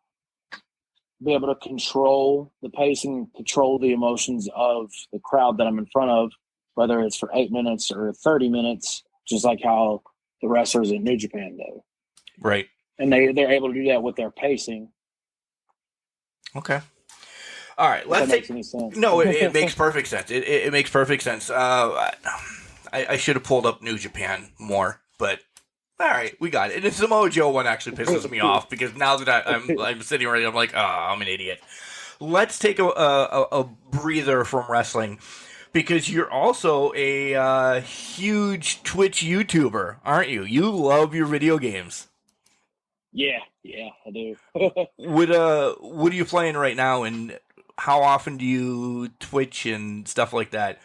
be able to control the pacing, control the emotions of the crowd that I'm in front of, whether it's for 8 minutes or 30 minutes, just like how the wrestlers in New Japan do. Right. And they're able to do that with their pacing. Okay. All right. Let's makes any sense. No, it makes perfect sense. It makes perfect sense. I should have pulled up New Japan more, but all right, we got it. And the Samoa Joe one actually pisses me off because now that I'm sitting right, I'm like, oh, I'm an idiot. Let's take a breather from wrestling because you're also a huge Twitch YouTuber, aren't you? You love your video games. Yeah, I do. What are you playing right now, and how often do you Twitch and stuff like that?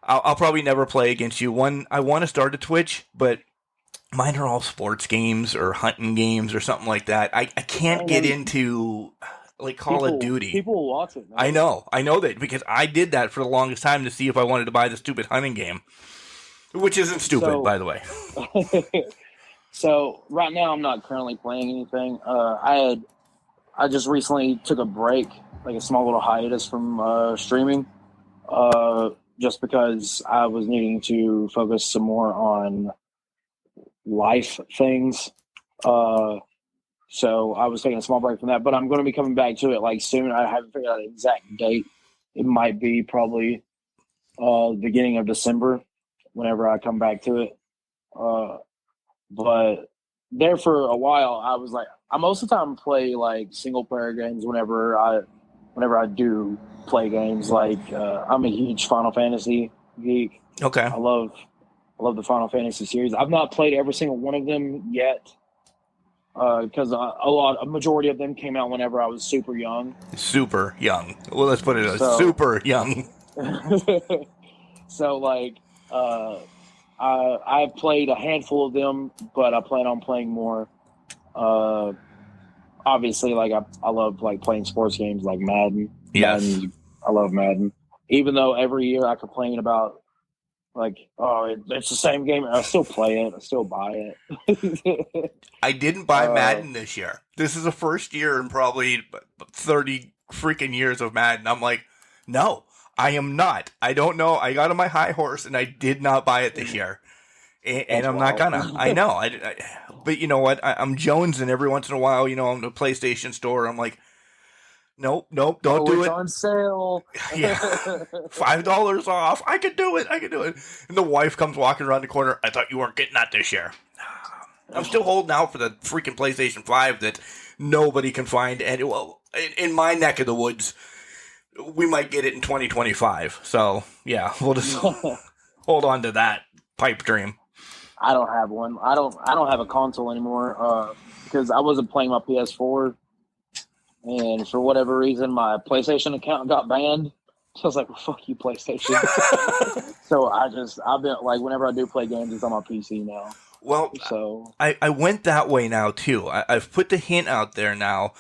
I'll probably never play against you. I want to start a Twitch, but mine are all sports games or hunting games or something like that. I can't get into like Call of Duty. People will watch it, man. I know that because I did that for the longest time to see if I wanted to buy the stupid hunting game, which isn't stupid, by the way. So right now I'm not currently playing anything. I just recently took a break, like a small little hiatus from streaming, just because I was needing to focus some more on life things. So I was taking a small break from that, but I'm going to be coming back to it like soon. I haven't figured out the exact date. It might be probably beginning of December whenever I come back to it. But there for a while, I was like, I most of the time play like single player games whenever I do play games. Like I'm a huge Final Fantasy geek. Okay. I love the Final Fantasy series. I've not played every single one of them yet because a majority of them came out whenever I was super young. Super young. Well, let's put it as super young. So like I've played a handful of them, but I plan on playing more. Obviously, like I love like playing sports games like Madden. Yes. Madden, I love Madden. Even though every year I complain about like, oh, it's the same game. I still play it. I still buy it. I didn't buy Madden this year. This is the first year in probably 30 freaking years of Madden. I'm like, no, I am not. I don't know. I got on my high horse and I did not buy it this year. And I'm not gonna. I know. But you know what? I'm jonesing every once in a while. You know, I'm in a PlayStation store. I'm like, nope, don't do it. It's on sale. Yeah, $5 off. I could do it. And the wife comes walking around the corner. I thought you weren't getting that this year. I'm still holding out for the freaking PlayStation 5 that nobody can find. And well, in my neck of the woods, we might get it in 2025. So yeah, we'll just hold on to that pipe dream. I don't have one. I don't have a console anymore because I wasn't playing my PS4, and for whatever reason, my PlayStation account got banned. So I was like, well, "Fuck you, PlayStation." So I've been like, whenever I do play games, it's on my PC now. Well, so I went that way now too. I've put the hint out there now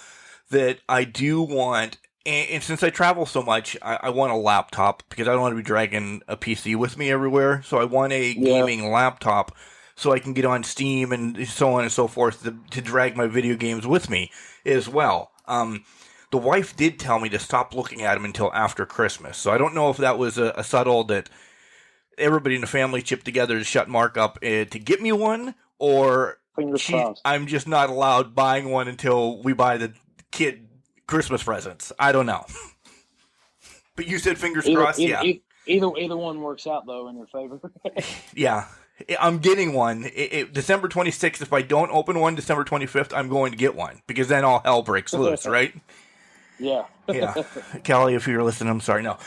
that I do want. And since I travel so much, I want a laptop because I don't want to be dragging a PC with me everywhere. So I want a gaming laptop so I can get on Steam and so on and so forth to drag my video games with me as well. The wife did tell me to stop looking at them until after Christmas. So I don't know if that was a subtle that everybody in the family chipped together to shut Mark up to get me one, or I'm just not allowed buying one until we buy the kid Christmas presents. I don't know. But you said fingers crossed, yeah. Either one works out though in your favor. Yeah. I'm getting one. December 26th, if I don't open one December 25th, I'm going to get one because then all hell breaks loose, right? Yeah. Yeah. Kelly, if you're listening, I'm sorry. No.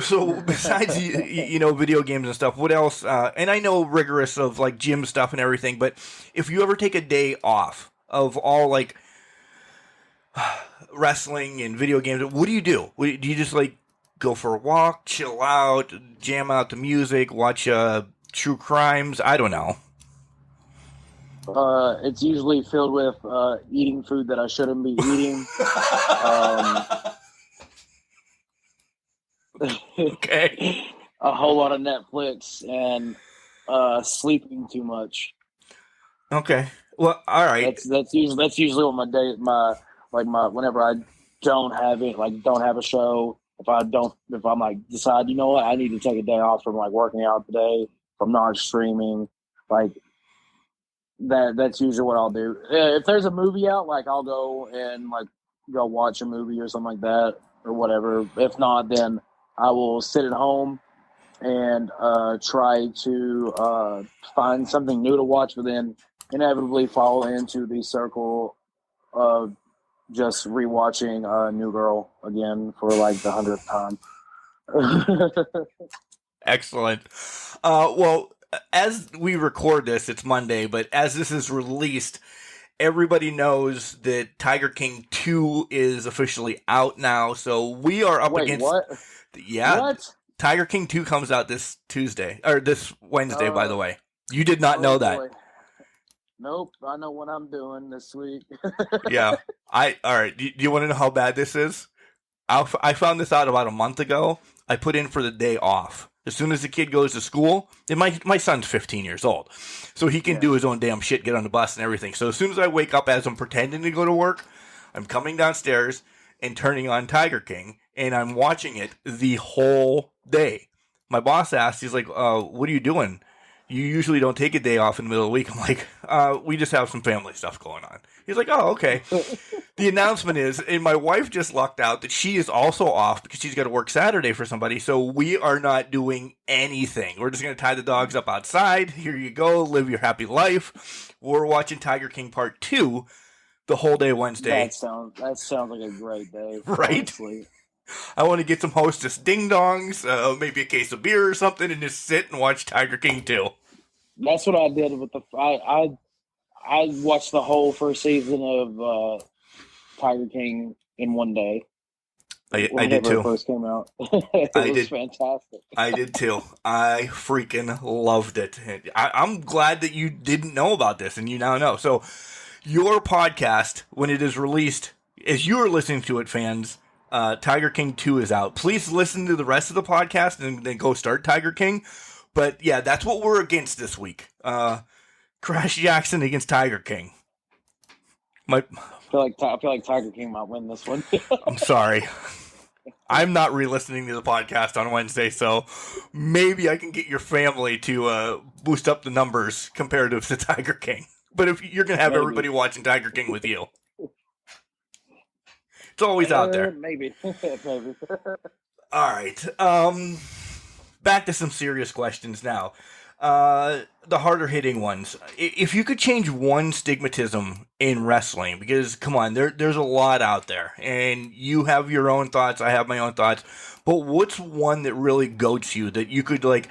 So besides, video games and stuff, what else? And I know rigorous of like gym stuff and everything, but if you ever take a day off of all like wrestling and video games, what do you do? Do you just like go for a walk, chill out, jam out the music, watch true crimes? I don't know. It's usually filled with eating food that I shouldn't be eating. Okay. A whole lot of Netflix and sleeping too much. Okay. Well, all right. That's usually what my whenever I don't have it, like don't have a show. If I'm like decide, you know what, I need to take a day off from like working out today, from not streaming, like that's usually what I'll do. If there's a movie out, like I'll go and like go watch a movie or something like that or whatever. If not, then I will sit at home and try to find something new to watch, but then inevitably fall into the circle of just rewatching New Girl again for like the 100th time. Excellent. Well, as we record this, it's Monday, but as this is released, everybody knows that Tiger King 2 is officially out now. So we are up against. What? Yeah. What? Tiger King 2 comes out this Tuesday, or this Wednesday, by the way. You did not know that. Boy. Nope, I know what I'm doing this week. Yeah. All right. Do you want to know how bad this is? I found this out about a month ago. I put in for the day off. As soon as the kid goes to school, and my son's 15 years old, so he can do his own damn shit, get on the bus and everything. So as soon as I wake up, as I'm pretending to go to work, I'm coming downstairs and turning on Tiger King, and I'm watching it the whole day. My boss asked, he's like, what are you doing? You usually don't take a day off in the middle of the week. I'm like, we just have some family stuff going on. He's like, oh, okay. The announcement is, and my wife just lucked out that she is also off because she's got to work Saturday for somebody. So we are not doing anything. We're just going to tie the dogs up outside. Here you go. Live your happy life. We're watching Tiger King Part 2 the whole day Wednesday. That sounds like a great day. Right? Honestly. I want to get some Hostess ding-dongs, maybe a case of beer or something, and just sit and watch Tiger King 2. That's what I did with I watched the whole first season of Tiger King in one day. I did too. It first came out. It was fantastic. I did too. I freaking loved it. I'm glad that you didn't know about this and you now know. So your podcast, when it is released, as you are listening to it, fans, Tiger King 2 is out. Please listen to the rest of the podcast and then go start Tiger King. But yeah, that's what we're against this week. Crash Jaxon against Tiger King. I feel like Tiger King might win this one. I'm sorry. I'm not re-listening to the podcast on Wednesday, so maybe I can get your family to boost up the numbers comparative to Tiger King. But if you're going to have everybody watching Tiger King with you. It's always out there. Maybe. All right. Back to some serious questions now. The harder hitting ones. If you could change one stigmatism in wrestling, because come on, there's a lot out there, and you have your own thoughts, I have my own thoughts, but what's one that really goats you that you could like,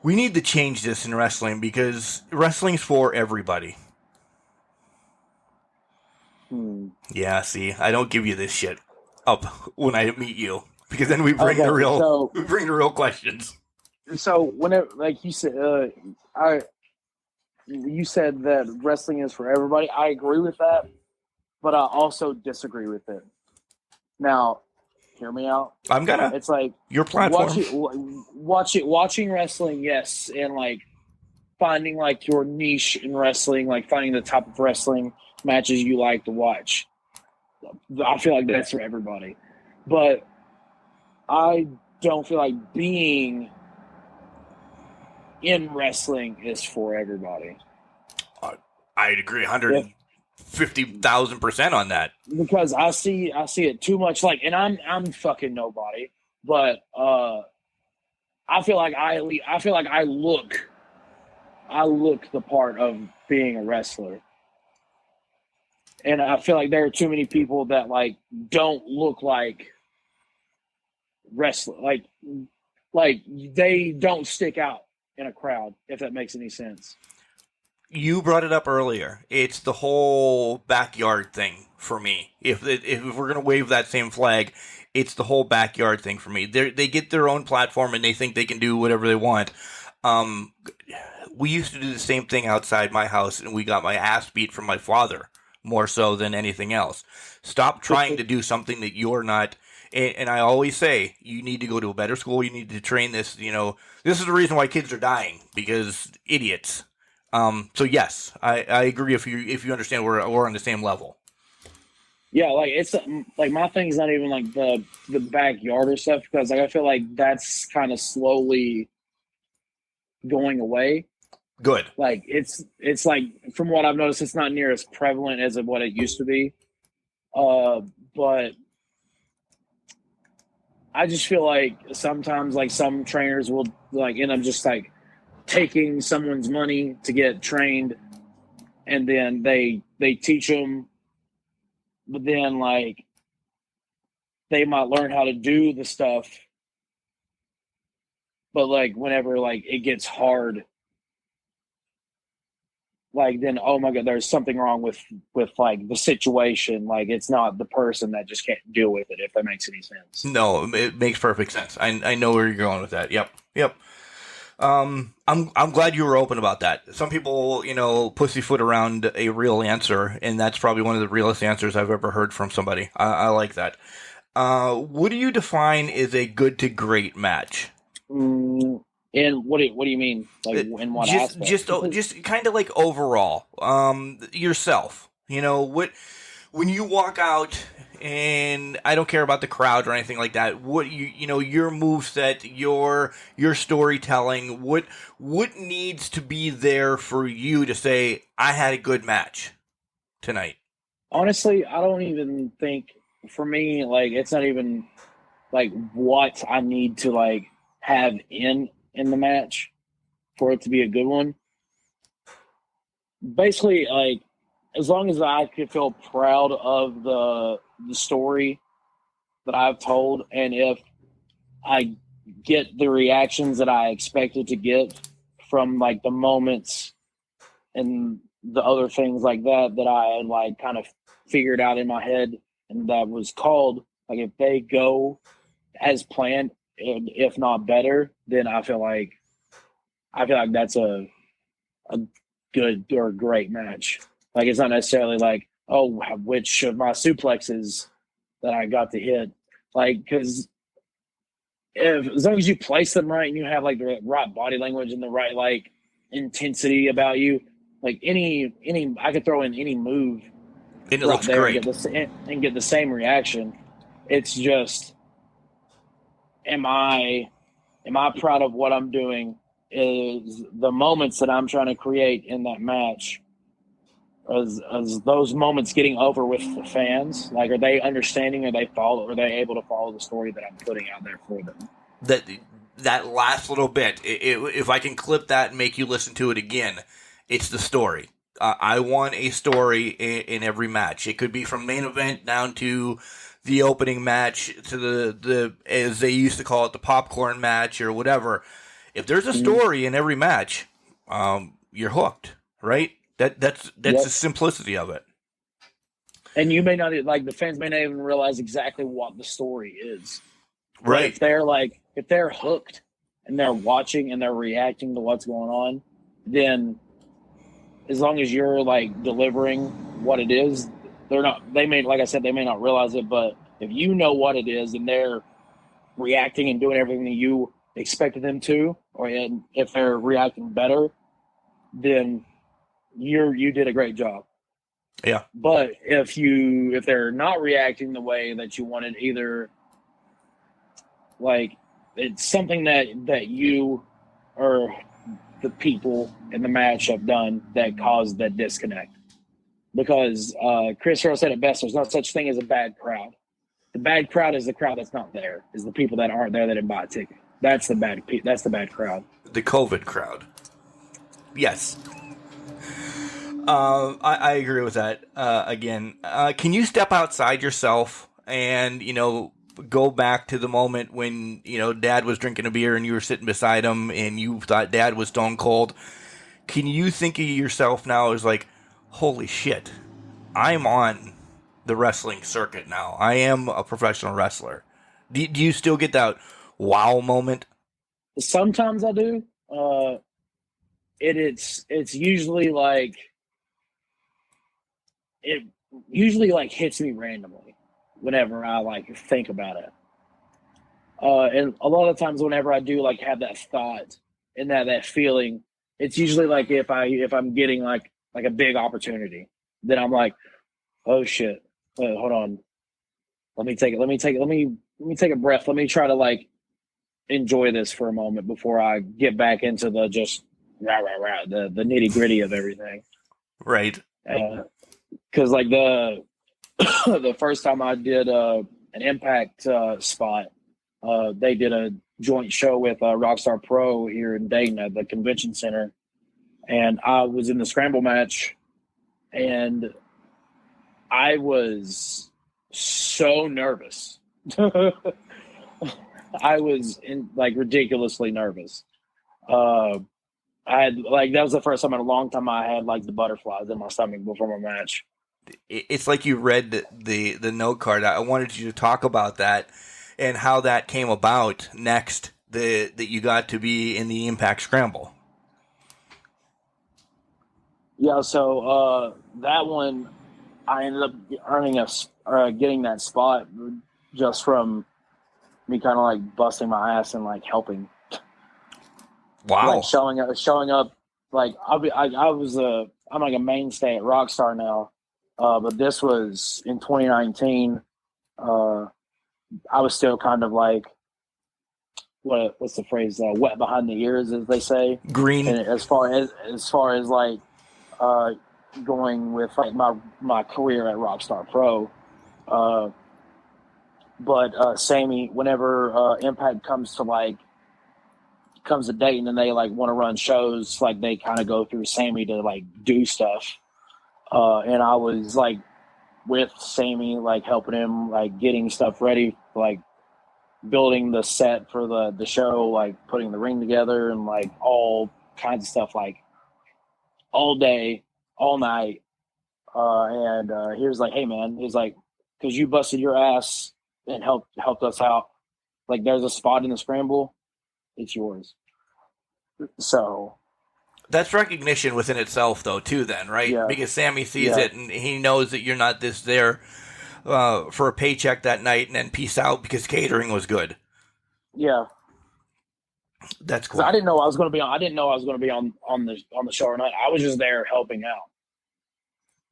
we need to change this in wrestling because wrestling's for everybody. Yeah, see, I don't give you this shit up when I meet you because then we bring the real questions. So whenever, like you said, you said that wrestling is for everybody. I agree with that, but I also disagree with it. Now, hear me out. It's like your platform. Watching wrestling, yes, and like finding like your niche in wrestling, like finding the type of wrestling matches you like to watch. I feel like that's for everybody, but I don't feel like being in wrestling is for everybody. I'd agree 150,000% on that. Because I see it too much. Like, and I'm fucking nobody, but I feel like I look the part of being a wrestler. And I feel like there are too many people that like don't look like wrestler, like they don't stick out in a crowd, if that makes any sense. You brought it up earlier. It's the whole backyard thing for me. If we're gonna wave that same flag, it's the whole backyard thing for me. They get their own platform and they think they can do whatever they want. We used to do the same thing outside my house, and we got my ass beat from my father more so than anything else. Stop trying to do something that you're not. And I always say, you need to go to a better school. You need to train this. This is the reason why kids are dying, because idiots. So yes, I agree. If you understand, we're on the same level. Yeah, like it's like my thing's not even like the backyard or stuff, because like I feel like that's kind of slowly going away. Good. Like it's like, from what I've noticed, it's not near as prevalent as what it used to be. But I just feel like sometimes like some trainers will like end up just like taking someone's money to get trained, and then they teach them, but then like they might learn how to do the stuff, but like whenever like it gets hard, like then, oh my God, there's something wrong with like the situation. Like it's not the person that just can't deal with it, if that makes any sense. No, it makes perfect sense. I know where you're going with that. Yep. I'm glad you were open about that. Some people, pussyfoot around a real answer, and that's probably one of the realest answers I've ever heard from somebody. I like that. What do you define as a good to great match? And what do you mean? Like in what aspect? Just kind of like overall, yourself. When you walk out, and I don't care about the crowd or anything like that. What your moveset, your storytelling. What needs to be there for you to say I had a good match tonight? Honestly, I don't even think, for me, like it's not even like what I need to like have in the match for it to be a good one. Basically, like as long as I can feel proud of the story that I've told, and if I get the reactions that I expected to get from like the moments and the other things like that I had like kind of figured out in my head and that was called, like if they go as planned, and if not better, then I feel like that's a good or great match. Like it's not necessarily like, oh, which of my suplexes that I got to hit, like, because as long as you place them right and you have like the right body language and the right like intensity about you, like any I could throw in any move and it looks great and get the same reaction. It's just, am I proud of what I'm doing? Is the moments that I'm trying to create in that match, as those moments getting over with the fans? Like, are they understanding? Are they able to follow the story that I'm putting out there for them? That last little bit, if I can clip that and make you listen to it again, it's the story. I want a story in every match. It could be from main event down to the opening match to the as they used to call it, the popcorn match or whatever. If there's a story in every match, you're hooked, right? That's the simplicity of it. And you may not, like, the fans may not even realize exactly what the story is. Right. But if they're hooked and they're watching and they're reacting to what's going on, then as long as you're like delivering what it is, they may not realize it, but if you know what it is and they're reacting and doing everything that you expected them to, and if they're reacting better, then you did a great job. Yeah. But if they're not reacting the way that you wanted, either like it's something that you or the people in the match have done that caused that disconnect. Because Chris Hero said it best: there's no such thing as a bad crowd. The bad crowd is the crowd that's not there, is the people that aren't there that didn't buy a ticket. That's the bad crowd. The COVID crowd. Yes. I agree with that. Again, can you step outside yourself and, go back to the moment when, Dad was drinking a beer and you were sitting beside him and you thought Dad was stone cold? Can you think of yourself now as like, holy shit, I'm on the wrestling circuit now. I am a professional wrestler. Do you still get that wow moment? Sometimes I do. It's usually like it usually like hits me randomly whenever I like think about it. And a lot of times whenever I do like have that thought and that feeling, it's usually like if I'm getting like a big opportunity, then I'm like, oh shit, hold on, let me take a breath. Let me try to like enjoy this for a moment before I get back into the just the nitty gritty of everything. Right. Because like the the first time I did an Impact spot, they did a joint show with Rockstar Pro here in Dayton at the convention center, and I was in the scramble match, and I was so nervous. I was ridiculously nervous. I had that was the first time in a long time I had like the butterflies in my stomach before my match. It's like you read the note card. I wanted you to talk about that and how that came about next, that you got to be in the Impact Scramble. Yeah, so that one, I ended up getting that spot just from me kind of like busting my ass and like helping. Wow. Like showing up. Like I'm like a mainstay at Rockstar now, but this was in 2019. I was still kind of like what's the phrase? Wet behind the ears, as they say. Green. And as far as like going with like my career at Rockstar Pro, but Sammy, whenever Impact comes to Dayton and they like want to run shows, like they kind of go through Sammy to like do stuff, and I was like with Sammy, like helping him, like getting stuff ready, like building the set for the show, like putting the ring together and like all kinds of stuff, like all day, all night. And he was like, hey man, he's like, because you busted your ass and helped us out, like there's a spot in the scramble, it's yours. So that's recognition within itself, though, too, then, right? Yeah. Because Sammy sees it, and he knows that you're not just there for a paycheck that night and then peace out because catering was good. Yeah. That's cool. I didn't know I was going to be on. I didn't know I was going to be on the show or not. I was just there helping out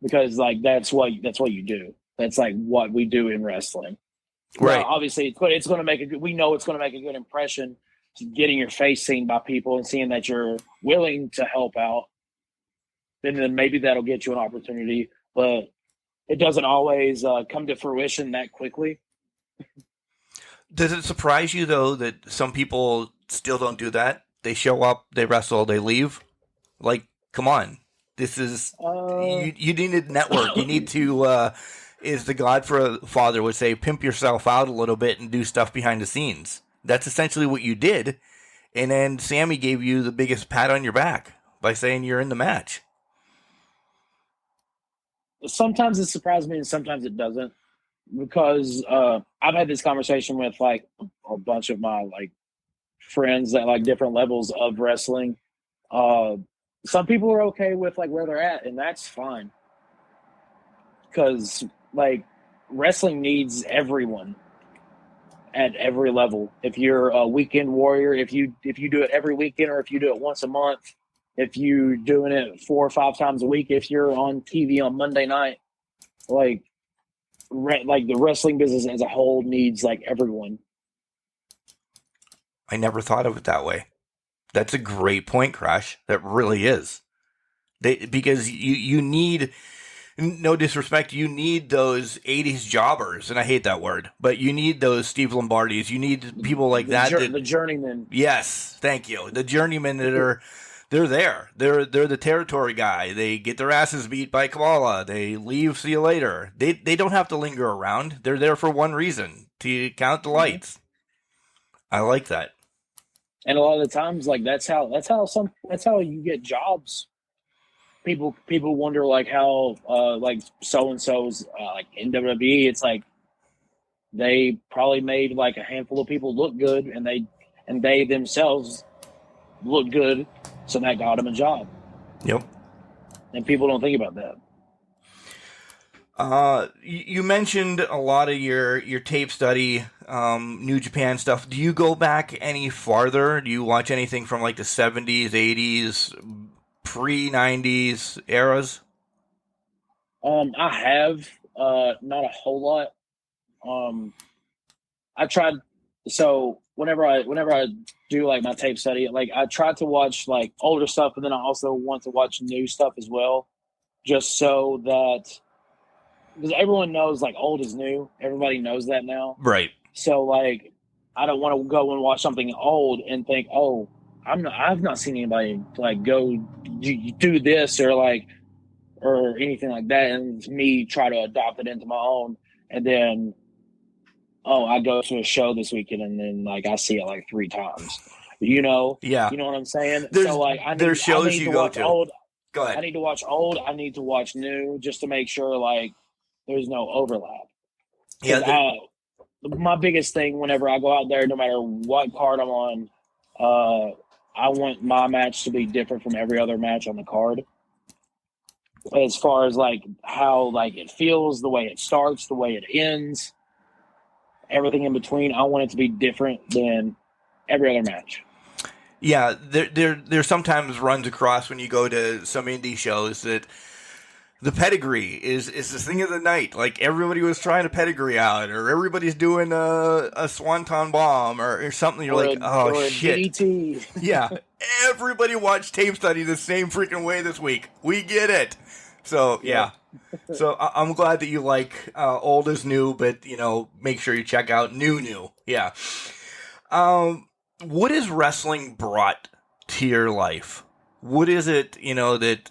because like that's what you do. That's like what we do in wrestling. Right. Now, obviously, it's going to make we know it's going to make a good impression. Getting your face seen by people and seeing that you're willing to help out, then maybe that'll get you an opportunity. But it doesn't always come to fruition that quickly. Does it surprise you, though, that some people still don't do that? They show up, they wrestle, they leave? Like, come on. This is... you need a network. You need to, as the Godfather would say, pimp yourself out a little bit and do stuff behind the scenes. That's essentially what you did. And then Sammy gave you the biggest pat on your back by saying you're in the match. Sometimes it surprises me and sometimes it doesn't. Because I've had this conversation with like a bunch of my like friends at like different levels of wrestling. Some people are okay with like where they're at, and that's fine. Because like wrestling needs everyone at every level. If you're a weekend warrior, if you do it every weekend, or if you do it once a month, if you're doing it 4 or 5 times a week, if you're on TV on Monday night, like the wrestling business as a whole needs like everyone. I never thought of it that way. That's a great point, Crash. That really is. Because you need no disrespect, you need those 80s jobbers, and I hate that word, but you need those Steve Lombardis. You need people like the journeyman. Yes, thank you. The journeymen that are, they're there. They're the territory guy. They get their asses beat by Kamala. They leave, see you later. They don't have to linger around. They're there for one reason, to count the lights. I like that. And a lot of the times, like that's how you get jobs. People wonder like how like so and so's like in WWE. It's like they probably made like a handful of people look good, and they themselves look good, so that got them a job. Yep. And people don't think about that. You mentioned a lot of your tape study, New Japan stuff. Do you go back any farther? Do you watch anything from like the 70s, 80s, pre-90s eras? I have not a whole lot. I tried. So whenever I do like my tape study, like I try to watch like older stuff, but then I also want to watch new stuff as well, just so that, because everyone knows like old is new. Everybody knows that now. Right. So like I don't want to go and watch something old and think, oh, I've not seen anybody like go do this or anything like that, and me try to adopt it into my own, and then I go to a show this weekend and then like I see it like 3 times, Yeah, you know what I'm saying. There's, so like there's shows you go to. Old. Go ahead. I need to watch old. I need to watch new, just to make sure like there's no overlap. Yeah. My biggest thing whenever I go out there, no matter what card I'm on, I want my match to be different from every other match on the card. As far as like how like it feels, the way it starts, the way it ends, everything in between, I want it to be different than every other match. Yeah, there sometimes runs across when you go to some indie shows that the pedigree is the thing of the night. Like everybody was trying to pedigree out, or everybody's doing a swanton bomb or something. You're like, oh shit. DDT. Yeah, everybody watched tape study the same freaking way this week. We get it. So yeah. So I'm glad that you like old is new, but make sure you check out new. Yeah. What has wrestling brought to your life? What is it, that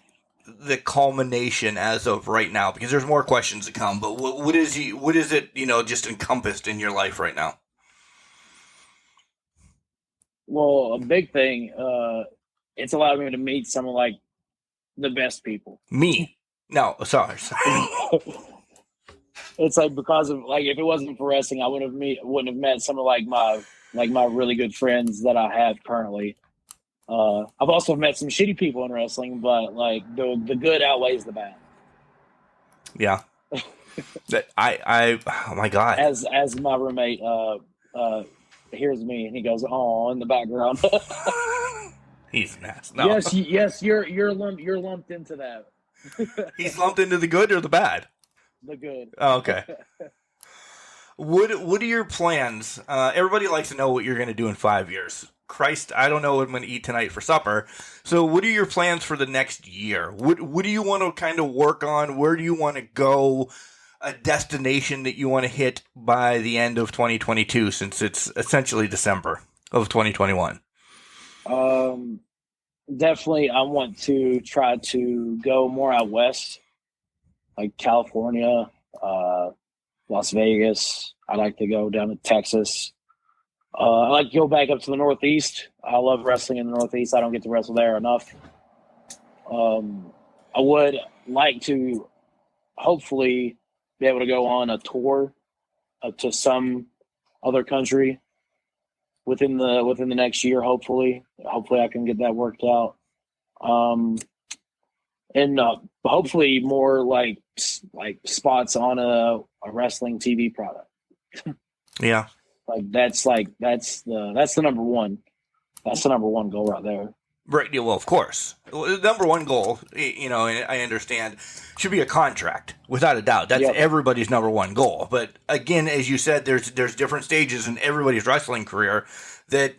the culmination as of right now? Because there's more questions to come, but what is it, just encompassed in your life right now? Well, a big thing, it's allowed me to meet some of like the best people. Me? No, sorry. It's like because of like if it wasn't for wrestling, I wouldn't have met some of like my really good friends that I have currently. I've also met some shitty people in wrestling, but like the good outweighs the bad. Yeah. Oh my God. As my roommate hears me and he goes, "Oh," in the background. He's an ass. No. Yes, you're lumped into that. He's lumped into the good or the bad? The good. Oh, okay. What are your plans? Everybody likes to know what you're going to do in 5 years. Christ, I don't know what I'm going to eat tonight for supper. So what are your plans for the next year? What do you want to kind of work on? Where do you want to go? A destination that you want to hit by the end of 2022, since it's essentially December of 2021? Definitely, I want to try to go more out west, like California, Las Vegas. I like to go down to Texas. I like to go back up to the Northeast. I love wrestling in the Northeast. I don't get to wrestle there enough. I would like to hopefully be able to go on a tour up to some other country within the next year. Hopefully I can get that worked out. And hopefully more like spots on a wrestling TV product. Yeah. That's the number one. That's the number one goal right there. Right. Well, of course. The number one goal, and I understand, should be a contract, without a doubt. That's everybody's number one goal. But again, as you said, there's different stages in everybody's wrestling career that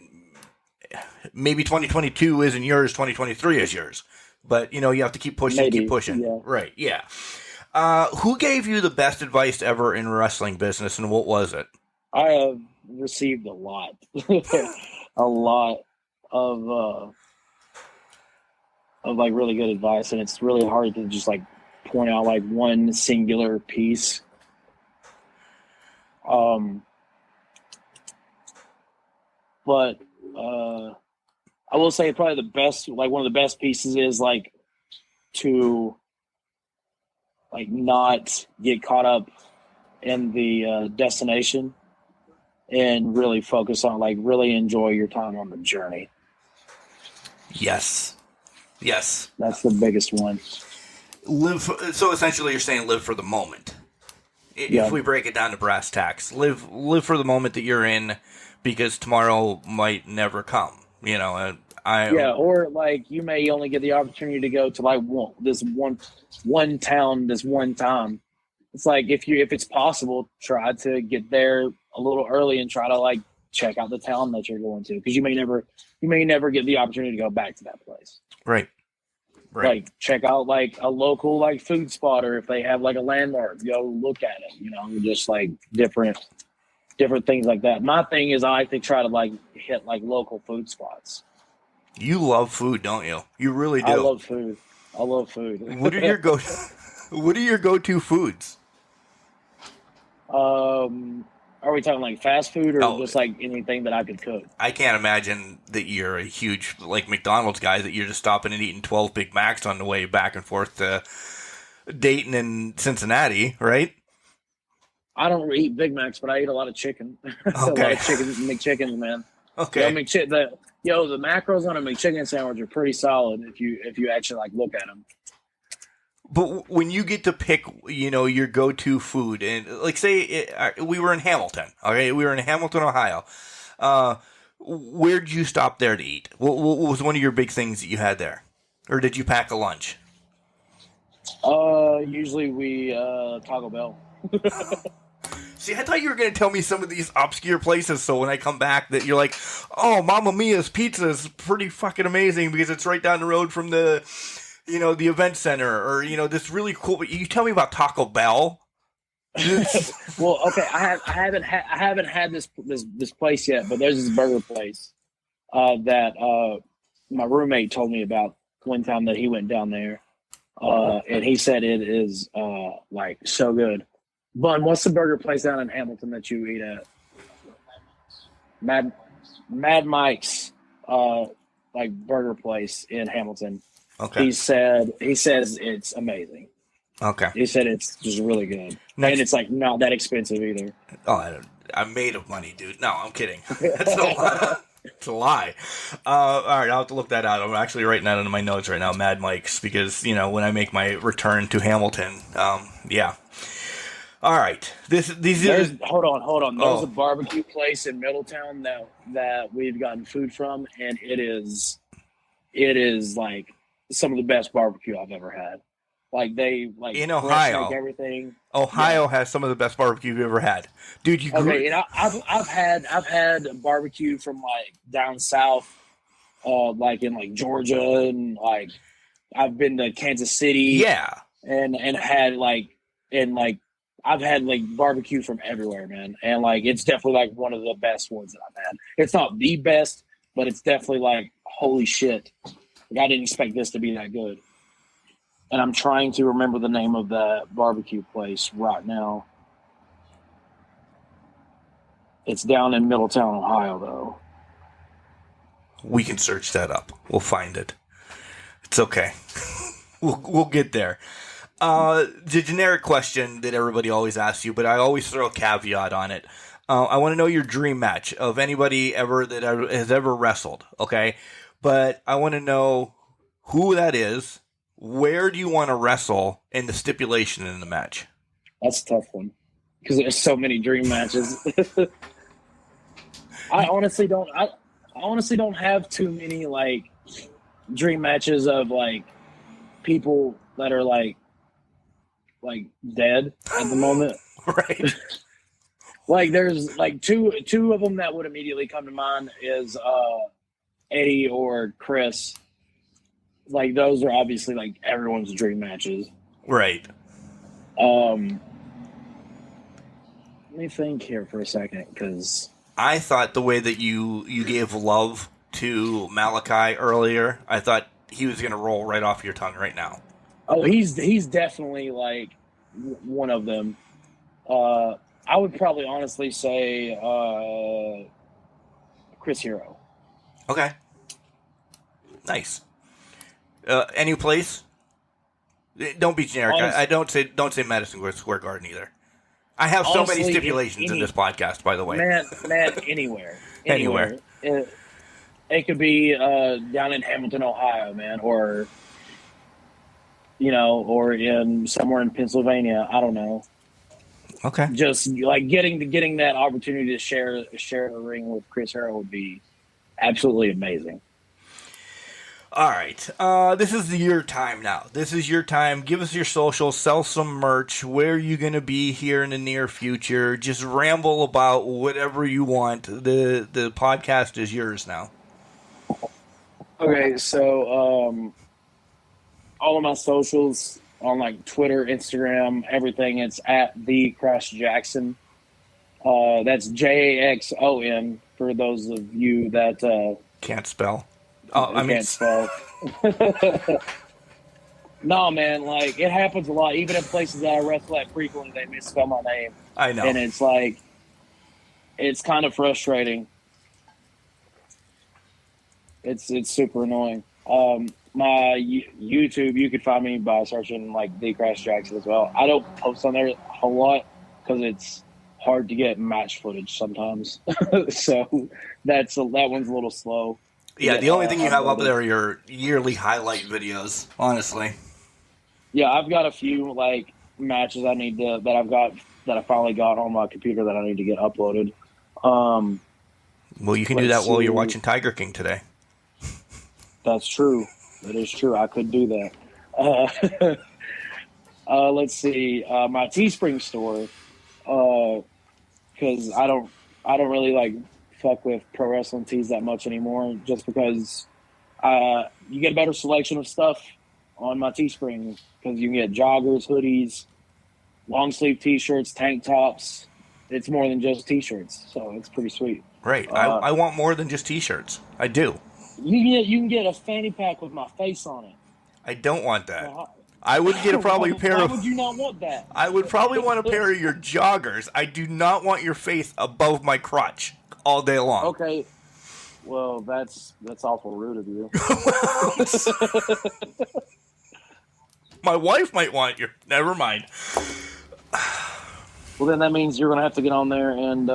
maybe 2022 isn't yours, 2023 is yours. But, you have to keep pushing, keep pushing. Yeah. Right, yeah. Who gave you the best advice ever in wrestling business, and what was it? I have received a lot, a lot of like really good advice, and it's really hard to just like point out like one singular piece. But I will say probably the best, like one of the best pieces is like to like not get caught up in the destination and really focus on like really enjoy your time on the journey. Yes. That's the biggest one. So essentially you're saying live for the moment. Yeah. If we break it down to brass tacks, live for the moment that you're in, because tomorrow might never come, you know. Or like you may only get the opportunity to go to like this one town this one time. It's like if it's possible, try to get there a little early and try to like check out the town that you're going to, because you may never get the opportunity to go back to that place. Right. Like check out like a local like food spot, or if they have like a landmark, go look at it. You know, just like different things like that. My thing is I like to try to like hit like local food spots. You love food, don't you? You really do. I love food. What are your go-to foods? Are we talking like fast food or just like anything that I could cook? I can't imagine that you're a huge like McDonald's guy, that you're just stopping and eating 12 Big Macs on the way back and forth to Dayton and Cincinnati, right? I don't eat Big Macs, but I eat a lot of chicken. Okay. A lot of chicken, McChickens, man. Okay. The macros on a McChicken sandwich are pretty solid if you actually like look at them. But when you get to pick, you know, your go-to food, and like say we were in Hamilton, okay, we were in Hamilton, Ohio. Where'd you stop there to eat? What was one of your big things that you had there, or did you pack a lunch? Usually we Taco Bell. See, I thought you were going to tell me some of these obscure places, so when I come back that you're like, oh, Mamma Mia's Pizza is pretty fucking amazing because it's right down the road from the, you know, the event center, or, you know, this really cool. You tell me about Taco Bell. Well, okay, I haven't had this place yet, but there's this burger place that my roommate told me about one time that he went down there, and he said it is like so good. Bun, what's the burger place down in Hamilton that you eat at? Mad Mike's, like burger place in Hamilton. Okay. He says it's amazing. Okay. He said it's just really good, and it's like not that expensive either. Oh, I'm made of money, dude. No, I'm kidding. That's a lie. It's a lie. All right, I'll have to look that out. I'm actually writing that into my notes right now, Mad Mike's, because, you know, when I make my return to Hamilton, yeah. All right. Hold on. There's a barbecue place in Middletown that we've gotten food from, and it is like some of the best barbecue I've ever had. Like they like in Ohio, make everything. Ohio has some of the best barbecue you've ever had, dude. And I've had barbecue from like down south, like in like Georgia, and like I've been to Kansas City, and had like I've had like barbecue from everywhere, man. And like it's definitely like one of the best ones that I've had. It's not the best, but it's definitely like holy shit. Like, I didn't expect this to be that good. And I'm trying to remember the name of that barbecue place right now. It's down in Middletown, Ohio, though. We can search that up. We'll find it. It's okay. We'll get there. The generic question that everybody always asks you, but I always throw a caveat on it. I want to know your dream match of anybody ever that has ever wrestled, okay? But I want to know who that is. Where do you want to wrestle, and the stipulation in the match? That's a tough one because there's so many dream matches. I honestly don't have too many like dream matches of like people that are like dead at the moment. Right. Like there's like two of them that would immediately come to mind is Eddie or Chris. Like those are obviously like everyone's dream matches. Right. Let me think here for a second, because I thought the way that you gave love to Malachi earlier, I thought he was going to roll right off your tongue right now. oh, he's definitely like one of them. I would probably honestly say Chris Hero. Okay. Nice. Any place? Don't be generic. I don't say Madison Square Garden either. I have so Honestly, many stipulations in this podcast, by the way. Man, anywhere. Anywhere. It could be down in Hamilton, Ohio, man, or or in somewhere in Pennsylvania. I don't know. Okay. Just like getting that opportunity to share a ring with Chris Hero would be absolutely amazing. All right. This is your time now. This is your time. Give us your social, sell some merch. Where are you going to be here in the near future? Just ramble about whatever you want. The podcast is yours now. Okay, so all of my socials on like Twitter, Instagram, everything, it's at the Crash Jaxon. That's Jaxon for those of you that can't spell. Can't spell. No, man, like it happens a lot. Even in places that I wrestle at frequently, they misspell my name. I know, and it's like it's kind of frustrating. It's super annoying. My YouTube, you could find me by searching like the Crash Jaxon as well. I don't post on there a whole lot because it's hard to get match footage sometimes. So that one's a little slow. Yeah, the only thing you have up there are your yearly highlight videos, honestly. Yeah, I've got a few like matches that I finally got on my computer that I need to get uploaded. Well, you can do that while you're watching Tiger King today. That's true. That is true. I could do that. Let's see. My Teespring store, because I don't really like fuck with pro wrestling tees that much anymore, just because you get a better selection of stuff on my Teespring, because you can get joggers, hoodies, long sleeve t-shirts, tank tops. It's more than just t-shirts, so it's pretty sweet. Right. I want more than just t-shirts. I do. You can get a fanny pack with my face on it. I don't want that. I would get probably a pair of... Why would you not want that? I would probably want a pair of your joggers. I do not want your face above my crotch all day long. Okay. Well, that's awful rude of you. My wife might want your... Never mind. Well, then that means you're going to have to get on there and...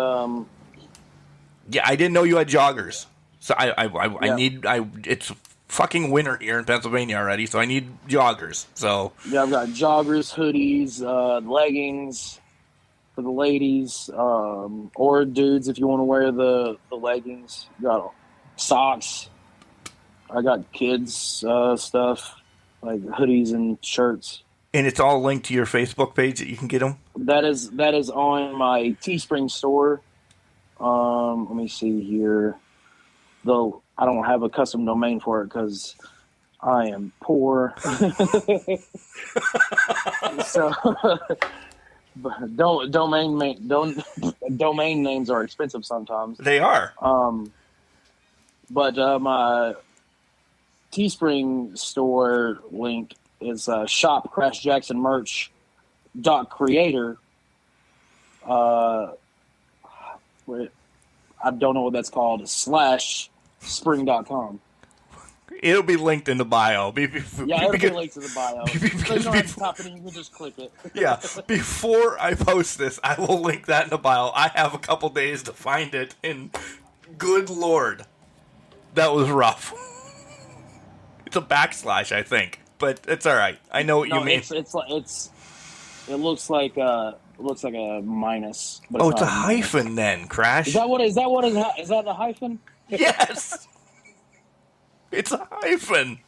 Yeah, I didn't know you had joggers. So I Yeah. need... It's fucking winter here in Pennsylvania already, so I need joggers. So yeah, I've got joggers, hoodies, leggings for the ladies, or dudes if you want to wear the leggings. Got socks. I got kids stuff like hoodies and shirts. And it's all linked to your Facebook page that you can get them? That is on my Teespring store. Let me see here. Though I don't have a custom domain for it because I am poor. So domain names are expensive sometimes. They are. But my Teespring store link is shop Crash Jaxon merch .creator. I don't know what that's called. /spring.com. It'll be linked in the bio. Yeah, it'll be linked to the bio. So you don't have to top it, you can just click it. Yeah, before I post this, I will link that in the bio. I have a couple days to find it, and good lord, that was rough. It's a backslash, I think, but it's all right. I know what you mean. It looks like a minus. But it's a hyphen then, Crash. Is that the hyphen? Yes. It's a hyphen.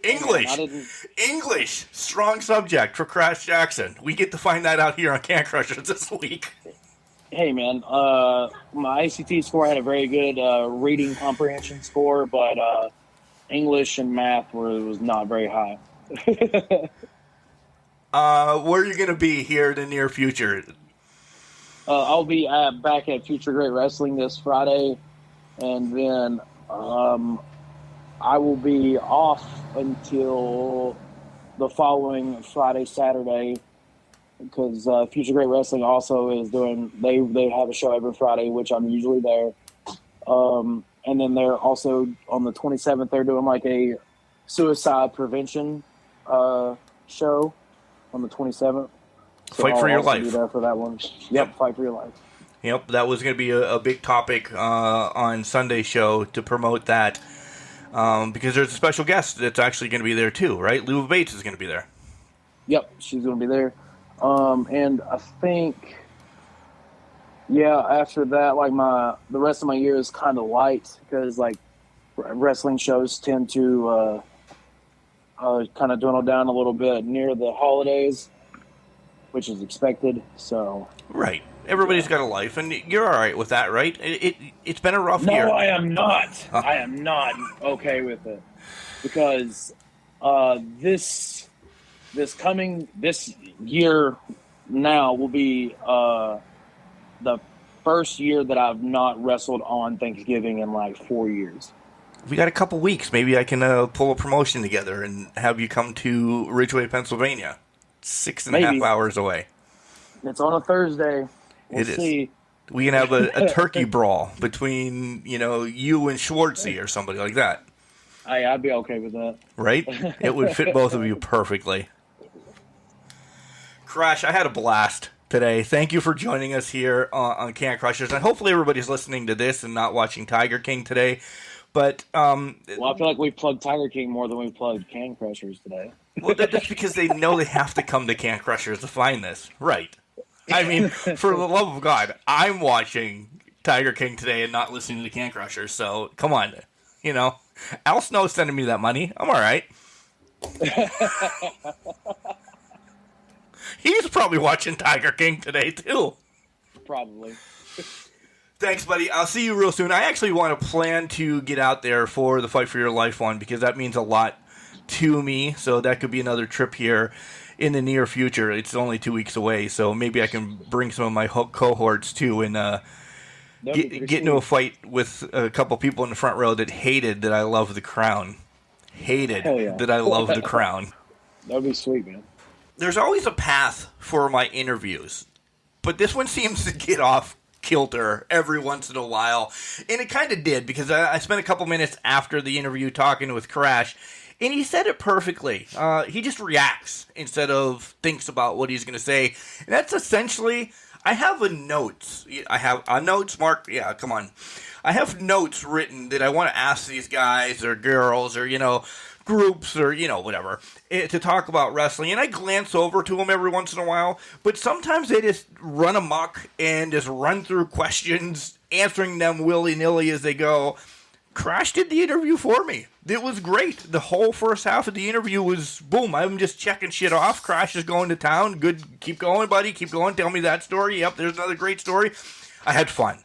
English. English. Strong subject for Crash Jaxon. We get to find that out here on Can Crushers this week. Hey, man. My ACT score had a very good reading comprehension score, but English and math was not very high. Where are you going to be here in the near future? I'll be back at Future Great Wrestling this Friday, and then I will be off until the following Friday, Saturday, because Future Great Wrestling also is doing. They have a show every Friday, which I'm usually there. And then they're also on the 27th. They're doing like a suicide prevention show on the 27th. So Fight for your life. Be there for that one. Yep, Fight for your life. Yep, that was going to be a big topic on Sunday's show to promote that, because there's a special guest that's actually going to be there too, right? Lou Bates is going to be there. Yep, she's going to be there. And I think, after that, like the rest of my year is kind of light because like wrestling shows tend to kind of dwindle down a little bit near the holidays, which is expected. So right, everybody's got a life, and you're all right with that, right? It's been a rough year. No, I am not. I am not okay with it because this year now will be the first year that I've not wrestled on Thanksgiving in like 4 years. We got a couple weeks. Maybe I can pull a promotion together and have you come to Ridgeway, Pennsylvania. 6.5 hours away. It's on a Thursday. We'll see. We can have a turkey brawl between, you and Schwartzy or somebody like that. I'd be okay with that. Right? It would fit both of you perfectly. Crash, I had a blast today. Thank you for joining us here on Can Crushers. And hopefully everybody's listening to this and not watching Tiger King today. But I feel like we plugged Tiger King more than we plugged Can Crushers today. Well, that's because they know they have to come to Can Crushers to find this. Right. I mean, for the love of God, I'm watching Tiger King today and not listening to Can Crushers. So, come on. Al Snow's sending me that money. I'm all right. He's probably watching Tiger King today, too. Probably. Thanks, buddy. I'll see you real soon. I actually want to plan to get out there for the Fight for Your Life one because that means a lot to me. So that could be another trip here in the near future. It's only 2 weeks away, so maybe I can bring some of my cohorts too and get into a fight with a couple people in the front row that hated that I love the crown. That I love the crown. That would be sweet, man. There's always a path for my interviews, but this one seems to get off kilter every once in a while, and it kind of did because I spent a couple minutes after the interview talking with Crash, and he said it perfectly. He just reacts instead of thinks about what he's going to say, and that's essentially. I have a notes. I have a notes, Mark. Yeah, come on. I have notes written that I want to ask these guys or girls or groups or whatever to talk about wrestling, and I glance over to them every once in a while, but sometimes they just run amok and just run through questions, answering them willy-nilly as they go. Crash did the interview for me. It was great. The whole first half of the interview was boom. I'm just checking shit off. Crash is going to town. Good. Keep going, buddy. Keep going. Tell me that story. Yep, there's another great story. I had fun.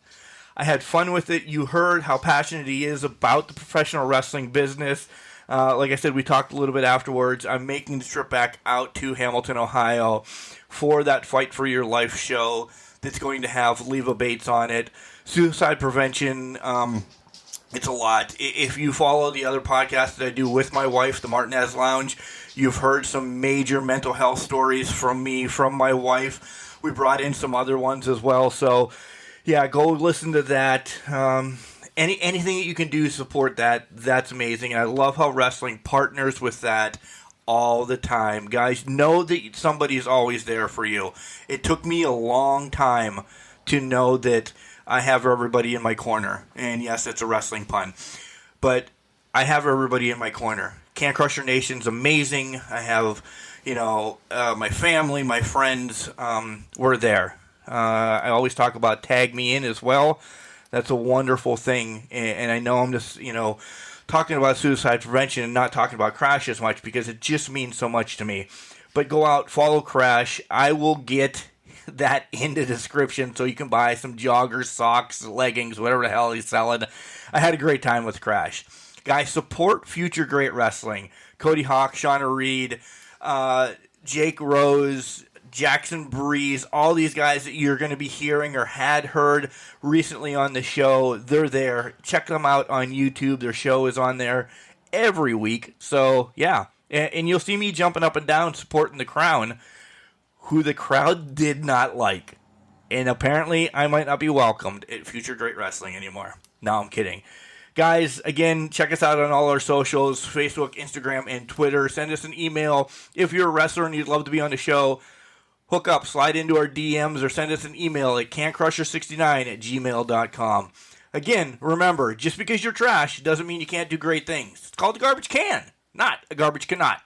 I had fun with it. You heard how passionate he is about the professional wrestling business. Like I said, we talked a little bit afterwards. I'm making the trip back out to Hamilton, Ohio for that Fight for Your Life show that's going to have Leva Bates on it. Suicide prevention, it's a lot. If you follow the other podcasts that I do with my wife, the Martinez Lounge, you've heard some major mental health stories from me, from my wife. We brought in some other ones as well. So, yeah, go listen to that. Anything that you can do to support that, that's amazing. And I love how wrestling partners with that all the time. Guys, know that somebody's always there for you. It took me a long time to know that I have everybody in my corner. And yes, it's a wrestling pun. But I have everybody in my corner. Can Crusher Nation's amazing. I have, my family, my friends, we're there. I always talk about Tag Me In as well. That's a wonderful thing. And I know I'm just, talking about suicide prevention and not talking about Crash as much because it just means so much to me. But go out, follow Crash. I will get that in the description so you can buy some joggers, socks, leggings, whatever the hell he's selling. I had a great time with Crash. Guys, support Future Great Wrestling. Cody Hawk, Shauna Reed, Jake Rose, Jaxon Breeze, all these guys that you're going to be hearing or had heard recently on the show, they're there. Check them out on YouTube. Their show is on there every week. So, yeah. And you'll see me jumping up and down supporting the Crown, who the crowd did not like. And apparently, I might not be welcomed at Future Great Wrestling anymore. No, I'm kidding. Guys, again, check us out on all our socials, Facebook, Instagram, and Twitter. Send us an email if you're a wrestler and you'd love to be on the show. Hook up, slide into our DMs, or send us an email at cancrusher69@gmail.com. Again, remember, just because you're trash doesn't mean you can't do great things. It's called a garbage can, not a garbage cannot.